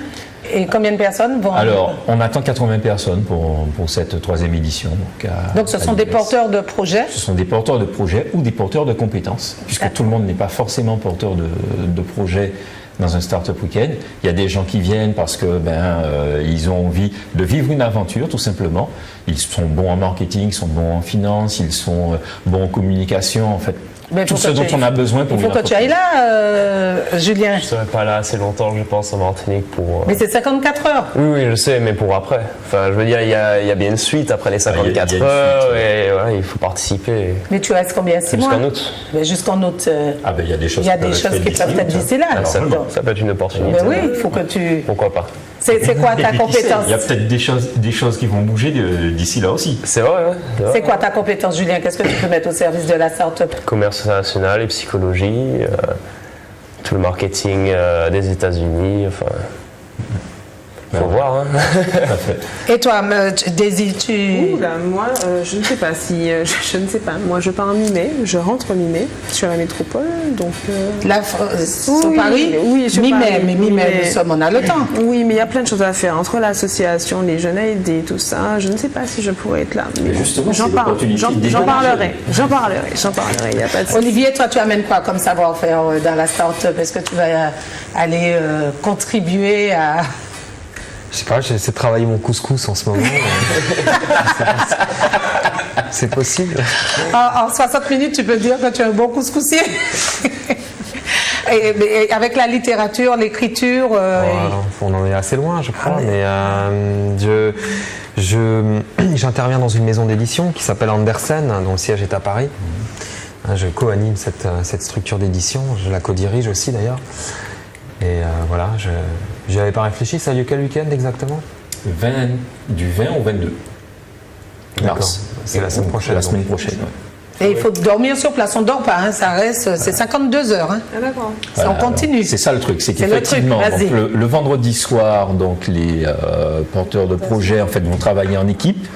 Et combien de personnes vont? Alors, on attend 80 personnes pour cette troisième édition. Donc, ce sont des porteurs de projets. Ce sont des porteurs de projets ou des porteurs de compétences, puisque tout le monde n'est pas forcément porteur de projets dans un Startup Weekend. Il y a des gens qui viennent parce que ils ont envie de vivre une aventure, tout simplement. Ils sont bons en marketing, ils sont bons en finance, ils sont bons en communication, en fait. Mais Tout faut ce que dont tu- on a besoin pour Il faut une que tu ailles là, Julien. Je serai pas là assez longtemps, je pense, en Martinique pour. Mais c'est 54 heures. Oui, je sais, mais pour après. Enfin, je veux dire, il y a bien une suite après les 54 il y a une heures, suite, et voilà, il faut participer Mais tu restes combien? 6 mois? jusqu'en août. Mais jusqu'en août, Ah ben, il y a des choses il y a des choses qui peuvent être d'ici là. Ça, Donc, ça peut être une opportunité. mais oui, il faut que tu. Pourquoi pas? C'est quoi ta compétence? Il y a peut-être des choses qui vont bouger d'ici là aussi. C'est vrai, ouais. C'est quoi ta compétence, Julien? Qu'est-ce que tu peux mettre au service de la start-up? Commerce international et psychologie, tout le marketing des États-Unis, enfin. Faut voir, hein. Et toi, Daisy, tu. Ouh là, moi, je ne sais pas si. Je ne sais pas. Moi, je pars mi-mai. Je rentre mi-mai sur la métropole. Donc. Sur Paris? Oui, sur mi-mai, Paris. mais mi-mai, Mais- nous sommes, on a le temps. Oui, mais il y a plein de choses à faire entre l'association, les jeunes aidés, tout ça. Je ne sais pas si je pourrais être là. Mais justement, j'en c'est parle. l'opportunité J'en d'aider parlerai. J'en parlerai. Il n'y a pas de souci. Olivier, toi, tu amènes quoi comme savoir-faire dans la start-up? Est-ce que tu vas aller contribuer à. Je sais pas, j'essaie de travailler mon couscous en ce moment. C'est possible. En 60 minutes, tu peux dire que tu es un bon couscoussier. Et avec la littérature, l'écriture. Voilà, on en est assez loin, je crois. Mais j'interviens dans une maison d'édition qui s'appelle Andersen, dont le siège est à Paris. Je co-anime cette structure d'édition. Je la co-dirige aussi d'ailleurs. Et voilà, j'y avais pas réfléchi. Ça a lieu quel week-end exactement? Du 20 au 22 mars. C'est la semaine prochaine. La semaine donc. prochaine, ouais. Et il faut dormir sur place. On ne dort pas, hein, ça reste. C'est 52 heures. Hein. Ah, d'accord. Ça, on continue. C'est ça le truc, c'est C'est le truc, qu'effectivement, vas-y. donc, le vendredi soir, donc les porteurs de projets en fait vont travailler en équipe.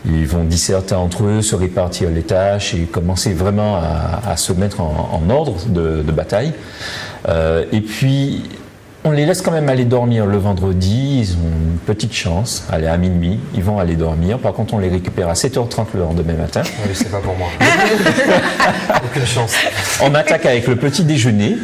Ils vont disserter entre eux, se répartir les tâches et commencer vraiment à se mettre en ordre de bataille. Et puis On les laisse quand même aller dormir le vendredi, ils ont une petite chance, allez, à minuit, ils vont aller dormir. Par contre, on les récupère à 7h30 le lendemain matin. Oui, c'est pas pour moi. Aucune chance. On attaque avec le petit déjeuner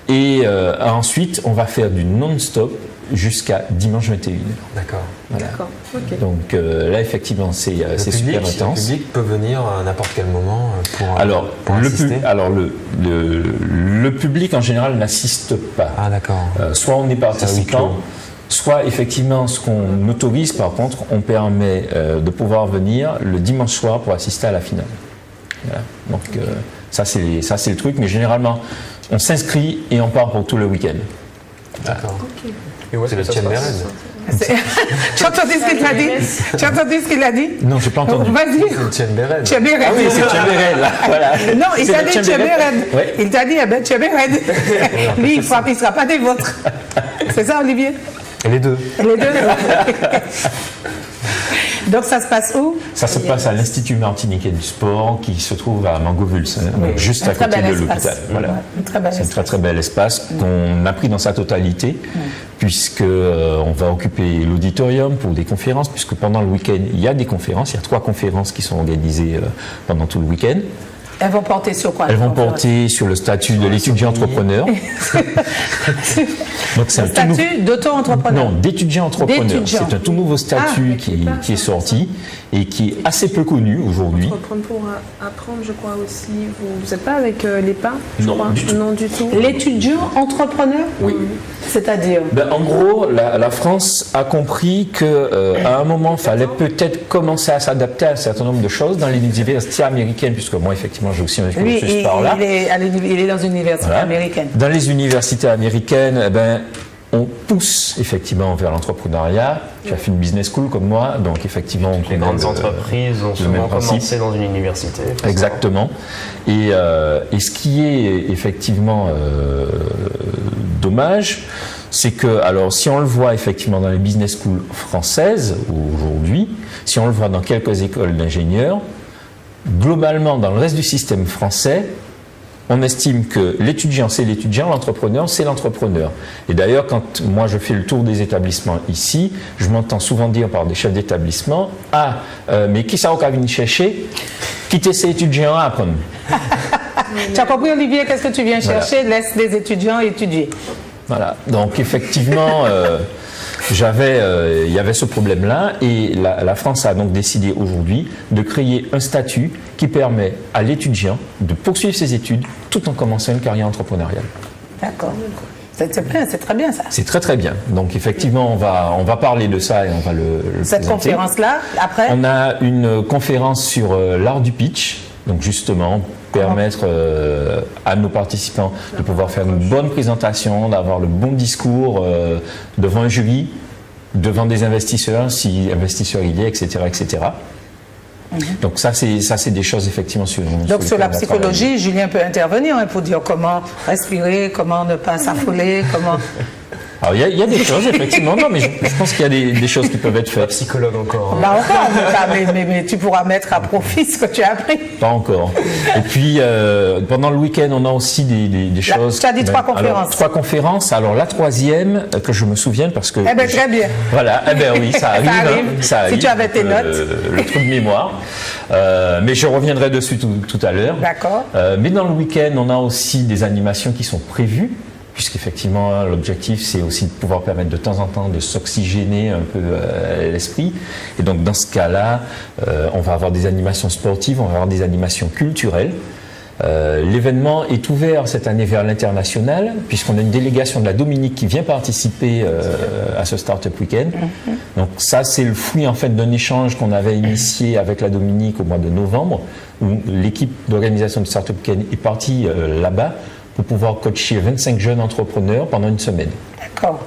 et ensuite, on va faire du non-stop jusqu'à dimanche 21h. D'accord. Voilà. D'accord, ok. Donc là, effectivement, c'est super intense. Le public peut venir à n'importe quel moment pour Le assister. public en général n'assiste pas. Ah d'accord. Soit on est participant, soit effectivement ce qu'on autorise par contre, on permet de pouvoir venir le dimanche soir pour assister à la finale. Voilà. Donc ça c'est le truc, mais généralement on s'inscrit et on part pour tout le week-end. D'accord. Ok. Et où est-ce que ça se passe ? Tu as entendu ce qu'il a dit? Tu as entendu ce qu'il a dit? Non, j'ai pas entendu. Vas-y. C'est Tchemberen. Tchemberen. Ah oui, c'est Tchemberen, là. Voilà. Non, il t'a dit Tchemberen. Ouais. Il t'a dit, eh ben, Tchemberen. Lui, il ne sera pas des vôtres. C'est ça, Olivier? Les deux. Les deux. Donc ça se passe où? Ça se passe à l'Institut martiniquais du sport qui se trouve à Mangovuls, Oui, juste un à très côté bel de espace. l'hôpital. Voilà. Ouais, C'est un très très bel espace qu'on a pris dans sa totalité puisque on va occuper l'auditorium pour des conférences puisque pendant le week-end il y a des conférences, il y a 3 conférences qui sont organisées pendant tout le week-end. Elles vont porter sur quoi? Elles vont porter sur le statut de l'étudiant entrepreneur. Donc c'est un tout statut d'auto-entrepreneur? Non, d'étudiant entrepreneur. C'est un tout nouveau statut qui est sorti et qui est assez peu connu aujourd'hui. Entreprendre pour apprendre, je crois aussi. Vous n'êtes pas avec l'EPA? Non, du tout. Non, du tout. L'étudiant entrepreneur? Oui. C'est-à-dire? En gros, la France a compris qu'à un moment, il fallait peut-être commencer à s'adapter à un certain nombre de choses dans les universités américaines, puisque moi, effectivement, j'ai aussi un cursus par là. Il est dans une université américaine. Dans les universités américaines, on pousse effectivement vers l'entrepreneuriat. Tu as fait une business school comme moi, donc effectivement, on Les connaît grandes entreprises ont souvent commencé dans une université. Exactement. Et ce qui est effectivement dommage, c'est que, alors si on le voit effectivement dans les business schools françaises aujourd'hui, si on le voit dans quelques écoles d'ingénieurs, globalement dans le reste du système français, on estime que l'étudiant c'est l'étudiant, l'entrepreneur c'est l'entrepreneur. Et d'ailleurs, quand moi je fais le tour des établissements ici, je m'entends souvent dire par des chefs d'établissement: ah, mais qui ça va venir chercher? Quitter ces étudiants à apprendre. Tu as compris, Olivier, qu'est-ce que tu viens chercher? Laisse les étudiants étudier. Voilà, donc effectivement, il y avait ce problème-là et la France a donc décidé aujourd'hui de créer un statut qui permet à l'étudiant de poursuivre ses études tout en commençant une carrière entrepreneuriale. D'accord. C'est très bien ça. C'est très très bien. Donc effectivement, on va parler de ça et on va le Cette présenter. conférence-là, après? On a une conférence sur l'art du pitch, donc justement permettre à nos participants de pouvoir faire une bonne présentation, d'avoir le bon discours devant un jury, devant des investisseurs, si investisseurs il y a, etc. etc. Donc ça c'est des choses effectivement sur Donc sur la psychologie, Julien peut intervenir pour dire comment respirer, comment ne pas s'affoler, comment... Alors il y a des choses effectivement, non mais je pense qu'il y a des choses qui peuvent être faites. Psychologue encore. Là encore, mais tu pourras mettre à profit ce que tu as appris. Pas encore. Et puis pendant le week-end, on a aussi des choses. Tu as dit 3 conférences. Alors, 3 conférences. Alors la 3e que je me souviens parce que. Eh bien très bien. Voilà. Eh bien oui, ça arrive. Ça arrive. Si tu avais tes notes. Le trou de mémoire. Mais je reviendrai dessus tout à l'heure. D'accord. Mais dans le week-end, on a aussi des animations qui sont prévues. Puisqu'effectivement, l'objectif, c'est aussi de pouvoir permettre de temps en temps de s'oxygéner un peu l'esprit. Et donc, dans ce cas-là, on va avoir des animations sportives, on va avoir des animations culturelles. L'événement est ouvert cette année vers l'international, puisqu'on a une délégation de la Dominique qui vient participer à ce Startup Weekend. Donc ça, c'est le fruit en fait d'un échange qu'on avait initié avec la Dominique au mois de novembre, où l'équipe d'organisation du Startup Weekend est partie là-bas pour pouvoir coacher 25 jeunes entrepreneurs pendant une semaine. D'accord.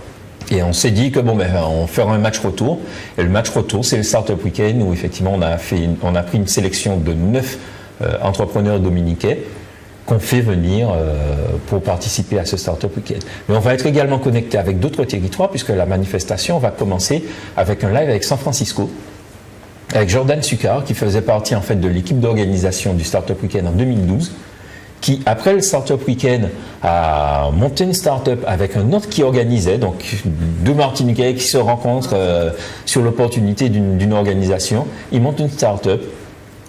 Et on s'est dit que on fera un match retour. Et le match retour, c'est le Startup Weekend où effectivement on a pris une sélection de 9 entrepreneurs dominicains qu'on fait venir pour participer à ce Startup Weekend. Mais on va être également connecté avec d'autres territoires puisque la manifestation va commencer avec un live avec San Francisco, avec Jordan Succar qui faisait partie en fait de l'équipe d'organisation du Startup Weekend en 2012. qui, après le Startup Weekend, a monté une start-up avec un autre qui organisait, donc deux Martiniquais qui se rencontrent sur l'opportunité d'une organisation. Ils montent une start-up,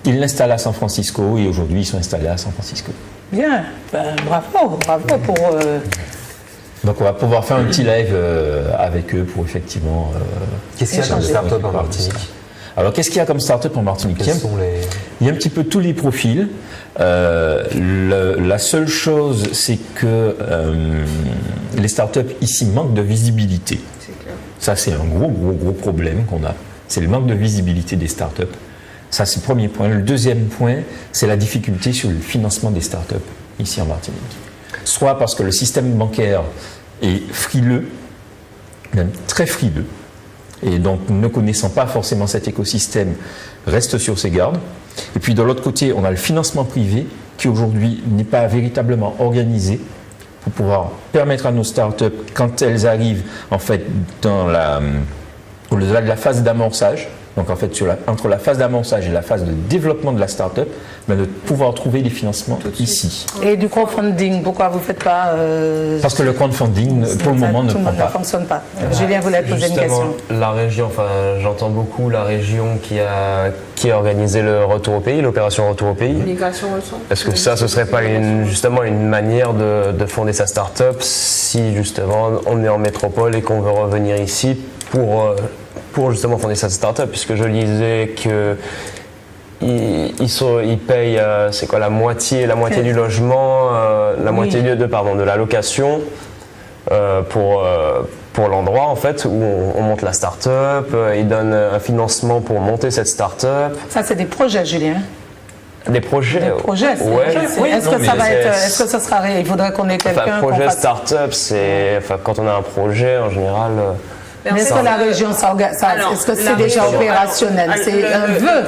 ils l'installent à San Francisco et aujourd'hui ils sont installés à San Francisco. Bien, ben, bravo pour... Donc on va pouvoir faire un petit live avec eux pour effectivement... Qu'est-ce qu'il y a comme start-up en Martinique ? Alors qu'est-ce qu'il y a comme start-up en Martinique ? Il y a un petit peu tous les profils. La seule chose, c'est que les start-up ici manquent de visibilité. Ça, c'est un gros problème qu'on a. C'est le manque de visibilité des start-up. Ça, c'est le premier point. Le deuxième point, c'est la difficulté sur le financement des start-up ici en Martinique. Soit parce que le système bancaire est frileux, même très frileux, et donc ne connaissant pas forcément cet écosystème, reste sur ses gardes. Et puis de l'autre côté, on a le financement privé qui aujourd'hui n'est pas véritablement organisé pour pouvoir permettre à nos startups, quand elles arrivent en fait au-delà de la phase d'amorçage, donc en fait entre la phase d'amorçage et la phase de développement de la start-up, de pouvoir trouver des financements ici. Et du crowdfunding, pourquoi vous ne faites pas Parce que le crowdfunding, pour le moment, ne prend pas. Ne fonctionne pas. Julien voulait poser une question. La région, j'entends beaucoup la région qui a organisé le retour au pays, l'opération retour au pays. Migration-retour. Est-ce que ça, ce serait pas justement une manière de fonder sa start-up si justement on est en métropole et qu'on veut revenir ici pour justement fonder sa start-up, puisque je lisais que ils payent c'est quoi la moitié du logement, la moitié de la location pour l'endroit en fait où on monte la start-up. Ils donnent un financement pour monter cette start-up. Ça, c'est des projets, Julien. Des projets. Ouais. Oui. Est-ce que ça sera il faudrait qu'on ait quelqu'un. Projet start-up, c'est quand on a un projet en général. Mais est-ce que la région s'organise? Est-ce que c'est déjà opérationnel? C'est un vœu.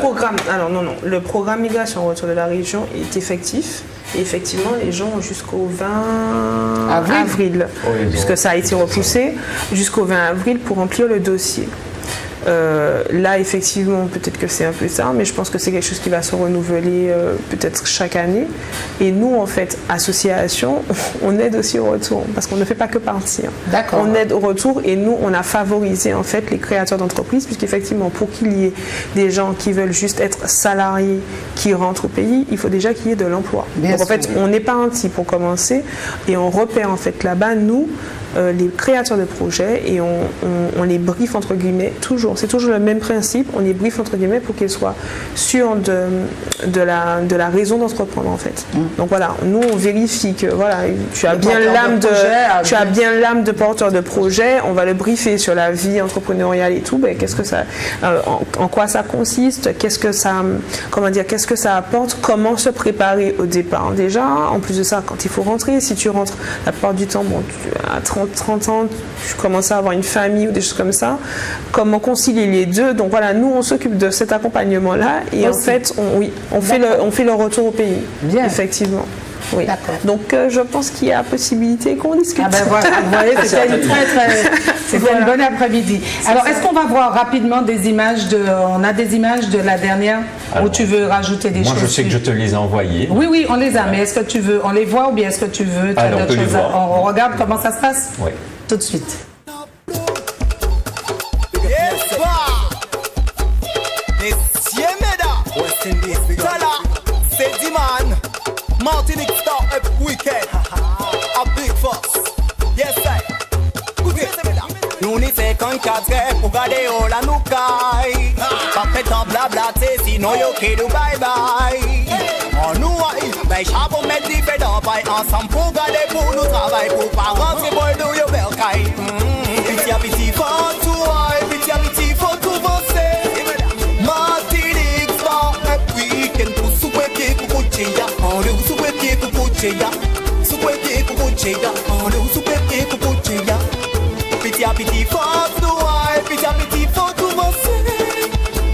Le programme Migration Retour de la région est effectif. Et effectivement, les gens ont jusqu'au 20 avril, puisque ça a été repoussé, jusqu'au 20 avril pour remplir le dossier. Là, effectivement, peut-être que c'est un peu tard, mais je pense que c'est quelque chose qui va se renouveler peut-être chaque année. Et nous, en fait, association, on aide aussi au retour, parce qu'on ne fait pas que partir. D'accord. On aide au retour et nous, on a favorisé en fait les créateurs d'entreprises, puisqu'effectivement, pour qu'il y ait des gens qui veulent juste être salariés, qui rentrent au pays, il faut déjà qu'il y ait de l'emploi. Donc en fait, on n'est pas un petit pour commencer, et on repère en fait là-bas, nous, les créateurs de projets, et on les briefe entre guillemets toujours. C'est toujours le même principe, on les briefe entre guillemets pour qu'ils soient sûrs de la raison d'entreprendre en fait. Donc voilà, nous on vérifie que voilà, tu as bien l'âme de porteur de projet, on va le briefer sur la vie entrepreneuriale et tout, qu'est-ce que ça, en quoi ça consiste, qu'est-ce que ça apporte, comment se préparer au départ déjà, en plus de ça quand il faut rentrer, si tu rentres la plupart du temps, à 30 ans, tu commences à avoir une famille ou des choses comme ça, comment concilier les deux. Donc voilà, nous on s'occupe de cet accompagnement-là et en fait on fait le retour au pays. Bien. Effectivement. Oui. Donc je pense qu'il y a possibilité qu'on discute. Ah ben voilà, vous voyez, c'était une bonne après-midi. Alors est-ce qu'on va voir rapidement des images on a des images de la dernière où tu veux rajouter des choses? Moi je sais que je te les ai envoyées. Oui, on les a, mais est-ce que tu veux, on les voit ou bien est-ce que tu veux on peut les voir. On regarde comment ça se passe? Oui. Tout de suite. Martinique Startup Weekend. A big fuss. Yes, sir. Nous n'y 54 pour garder all la nous caille. Pas fait en blabla, sinon yo kido bye bye. On nous aille, ben charbon met di fait en paille. Ensemble pour garder pour nous travail. Pour pas rentrer pour nous yo bel caille. Piti a piti for tout high, piti a piti for tout bosser. Martinique Startup Weekend pour souper pied pour coucher. On le souper pied pour coucher. Souper pied pour coucher. On le souper pied pour coucher. Piti a piti for tout high, piti a piti for tout bosser.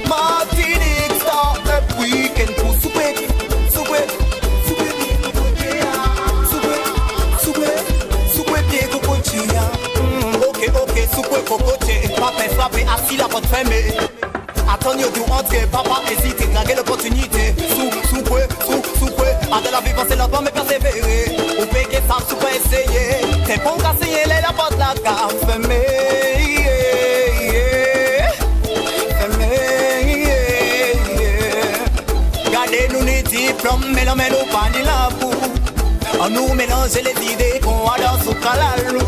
Martinique Startup Weekend pour souper pied. Ok, soupe cocotier. Papa frappé, assis la porte fermée. Attendez, vous entrez, papa hésite, draguer l'opportunité. Soupe. À de la vie, pensez là-bas, mais persévérer. cam feme. Gardez nous les diplômes, mais l'on met nous pas ni la boue. On nous mélange les idées qu'on a dans ce calalou.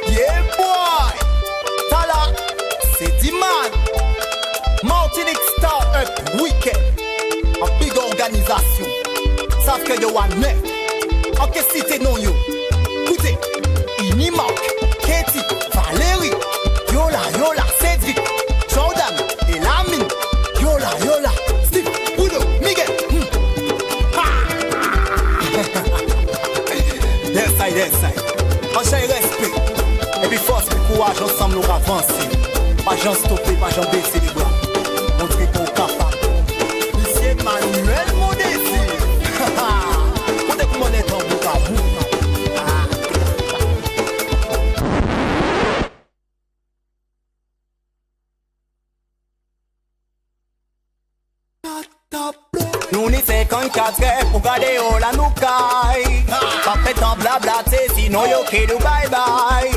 Yeah boy, Tala, c'est Diman. Martinique Start-up Weekend. En big organisation. Savent que yo a neuf. En que cité non yo. Écoutez, Inimak, Katie, Valérie, Yola, Cédric, Jordan et Lamine. Yola, Steve, Udo, Miguel. Yes, side. Enchaîne respect. Et puis force et courage ensemble nous avancer. Pas j'en stopper, pas j'en baisser les bras. Montrer qu'on est capable. Monsieur Manuel Modesi. Vous êtes comment est en bout à bout. Nous n'y 54 pour garder au la nous caille. Pas fait en blabla, sinon yo qui nous bye bye.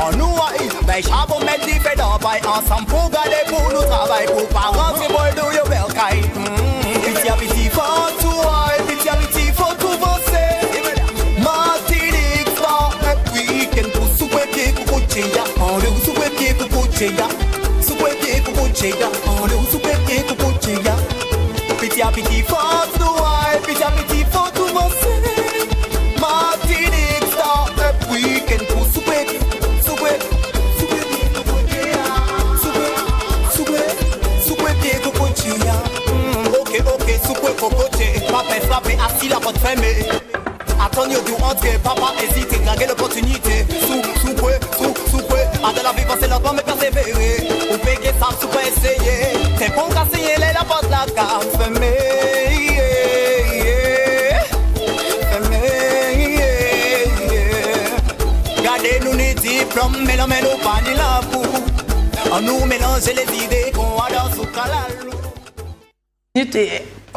On nous aille, mais chabon met des faits dans paille. Ensemble pour garder pour nous travailler. Pour pas rentrer pour nous yo bel caille. Piti faut tout aille, piti faut tout penser. Martinique Start-up Weekend pour souper pied pour coucher ya. On le souper pied pour coucher ya. Souper pied pour coucher ya. On le souper pied pour coucher ya. Piti faut tout aille, piti faut tout penser. Martinique Start-up Weekend pour souper pied pour coucher ya. Souper pied pour coucher ya. Ok, souper pour coucher. Papa frappé, assis la porte fermée. Attends, yo, du rentrer, papa hésite, draguer l'opportunité. Souper, à de la vie, passer lentement, mais persévérer. Ou péguer ça, souper, essayer. C'est bon, casser, la porte, la carte fermée. Gardez nous les diplômes, mais l'on met nous pas ni la boue. On nous mélange les idées qu'on a dans ce calalou.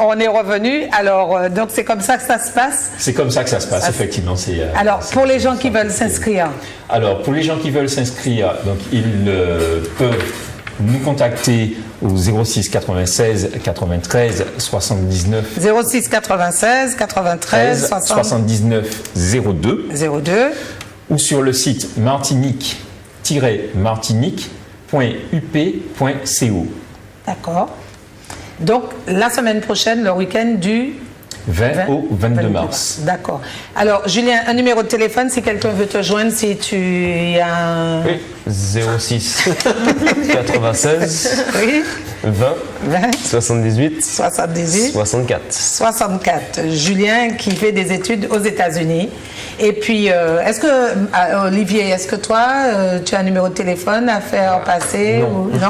On est revenu, alors donc c'est comme ça que ça se passe? C'est comme ça que ça se passe, effectivement. Alors pour les gens qui veulent s'inscrire? Alors pour les gens qui veulent s'inscrire, donc ils peuvent nous contacter au 06 96 93 79 06 96 93 79 02 ou sur le site martinique-martinique.up.co. D'accord. Donc, la semaine prochaine, le week-end du 20 au 22 mars. D'accord. Alors, Julien, un numéro de téléphone si quelqu'un veut te joindre, si tu as un... Oui, 06 96 oui. 20 78 64. Julien qui fait des études aux États-Unis. Et puis, est-ce que, Olivier, est-ce que toi, tu as un numéro de téléphone à faire passer? Non. Non.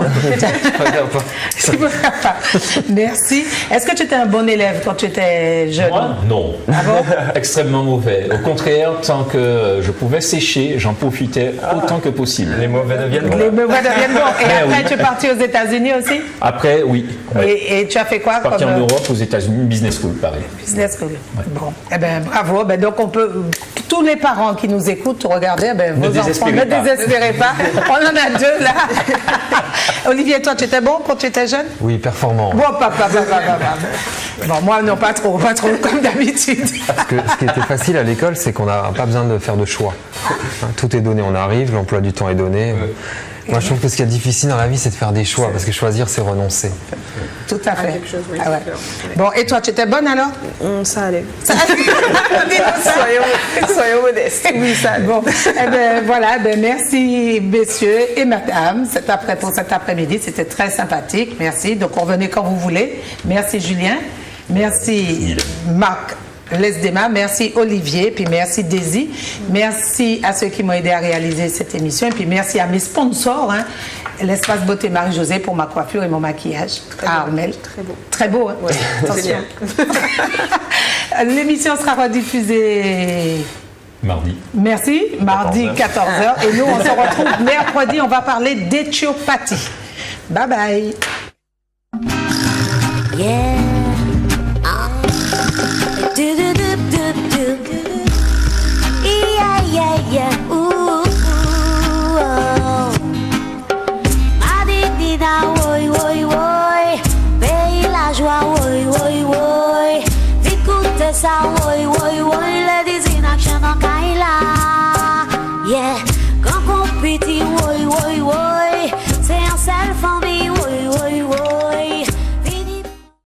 Je ne pas. Merci. Est-ce que tu étais un bon élève quand tu étais jeune? Moi, non. Ah bon? Extrêmement mauvais. Au contraire, tant que je pouvais sécher, j'en profitais autant que possible. Les mauvais deviennent bons. Les mauvais deviennent bons. Et après, tu es parti aux États-Unis aussi? Après, oui. Et tu as fait quoi? Je suis parti en Europe, aux États-Unis, business school, pareil. Business school. Ouais. Bon, eh ben bravo. Ben, donc on peut, tous les parents qui nous écoutent, regardez, vos enfants, ne désespérez pas. On en a deux là. Olivier, toi, tu étais bon quand tu étais jeune? Oui, performant. Bon, bon, moi, non, pas trop comme d'habitude. Parce que ce qui était facile à l'école, c'est qu'on n'a pas besoin de faire de choix. Tout est donné, on arrive, l'emploi du temps est donné. Moi, je trouve que ce qui est difficile dans la vie, c'est de faire des choix, parce que choisir, c'est renoncer. Tout à fait. Ah ouais. Bon, et toi, tu étais bonne alors? Ça allait. Soyons modestes. Oui, ça allait. Bon, eh ben, voilà, merci messieurs et madame pour cet après-midi. C'était très sympathique. Merci. Donc, revenez quand vous voulez. Merci Julien. Merci Marc Lesdema, merci Olivier, puis merci Daisy, merci à ceux qui m'ont aidé à réaliser cette émission, et puis merci à mes sponsors, l'Espace Beauté Marie-Josée pour ma coiffure et mon maquillage, à Armel. Très beau. Très beau, hein? Oui, attention. L'émission sera rediffusée mardi. Merci, mardi 14h, et nous on se retrouve mercredi, on va parler d'éthiopathie. Bye bye. Yeah. Do. Yeah. Ooh. ça,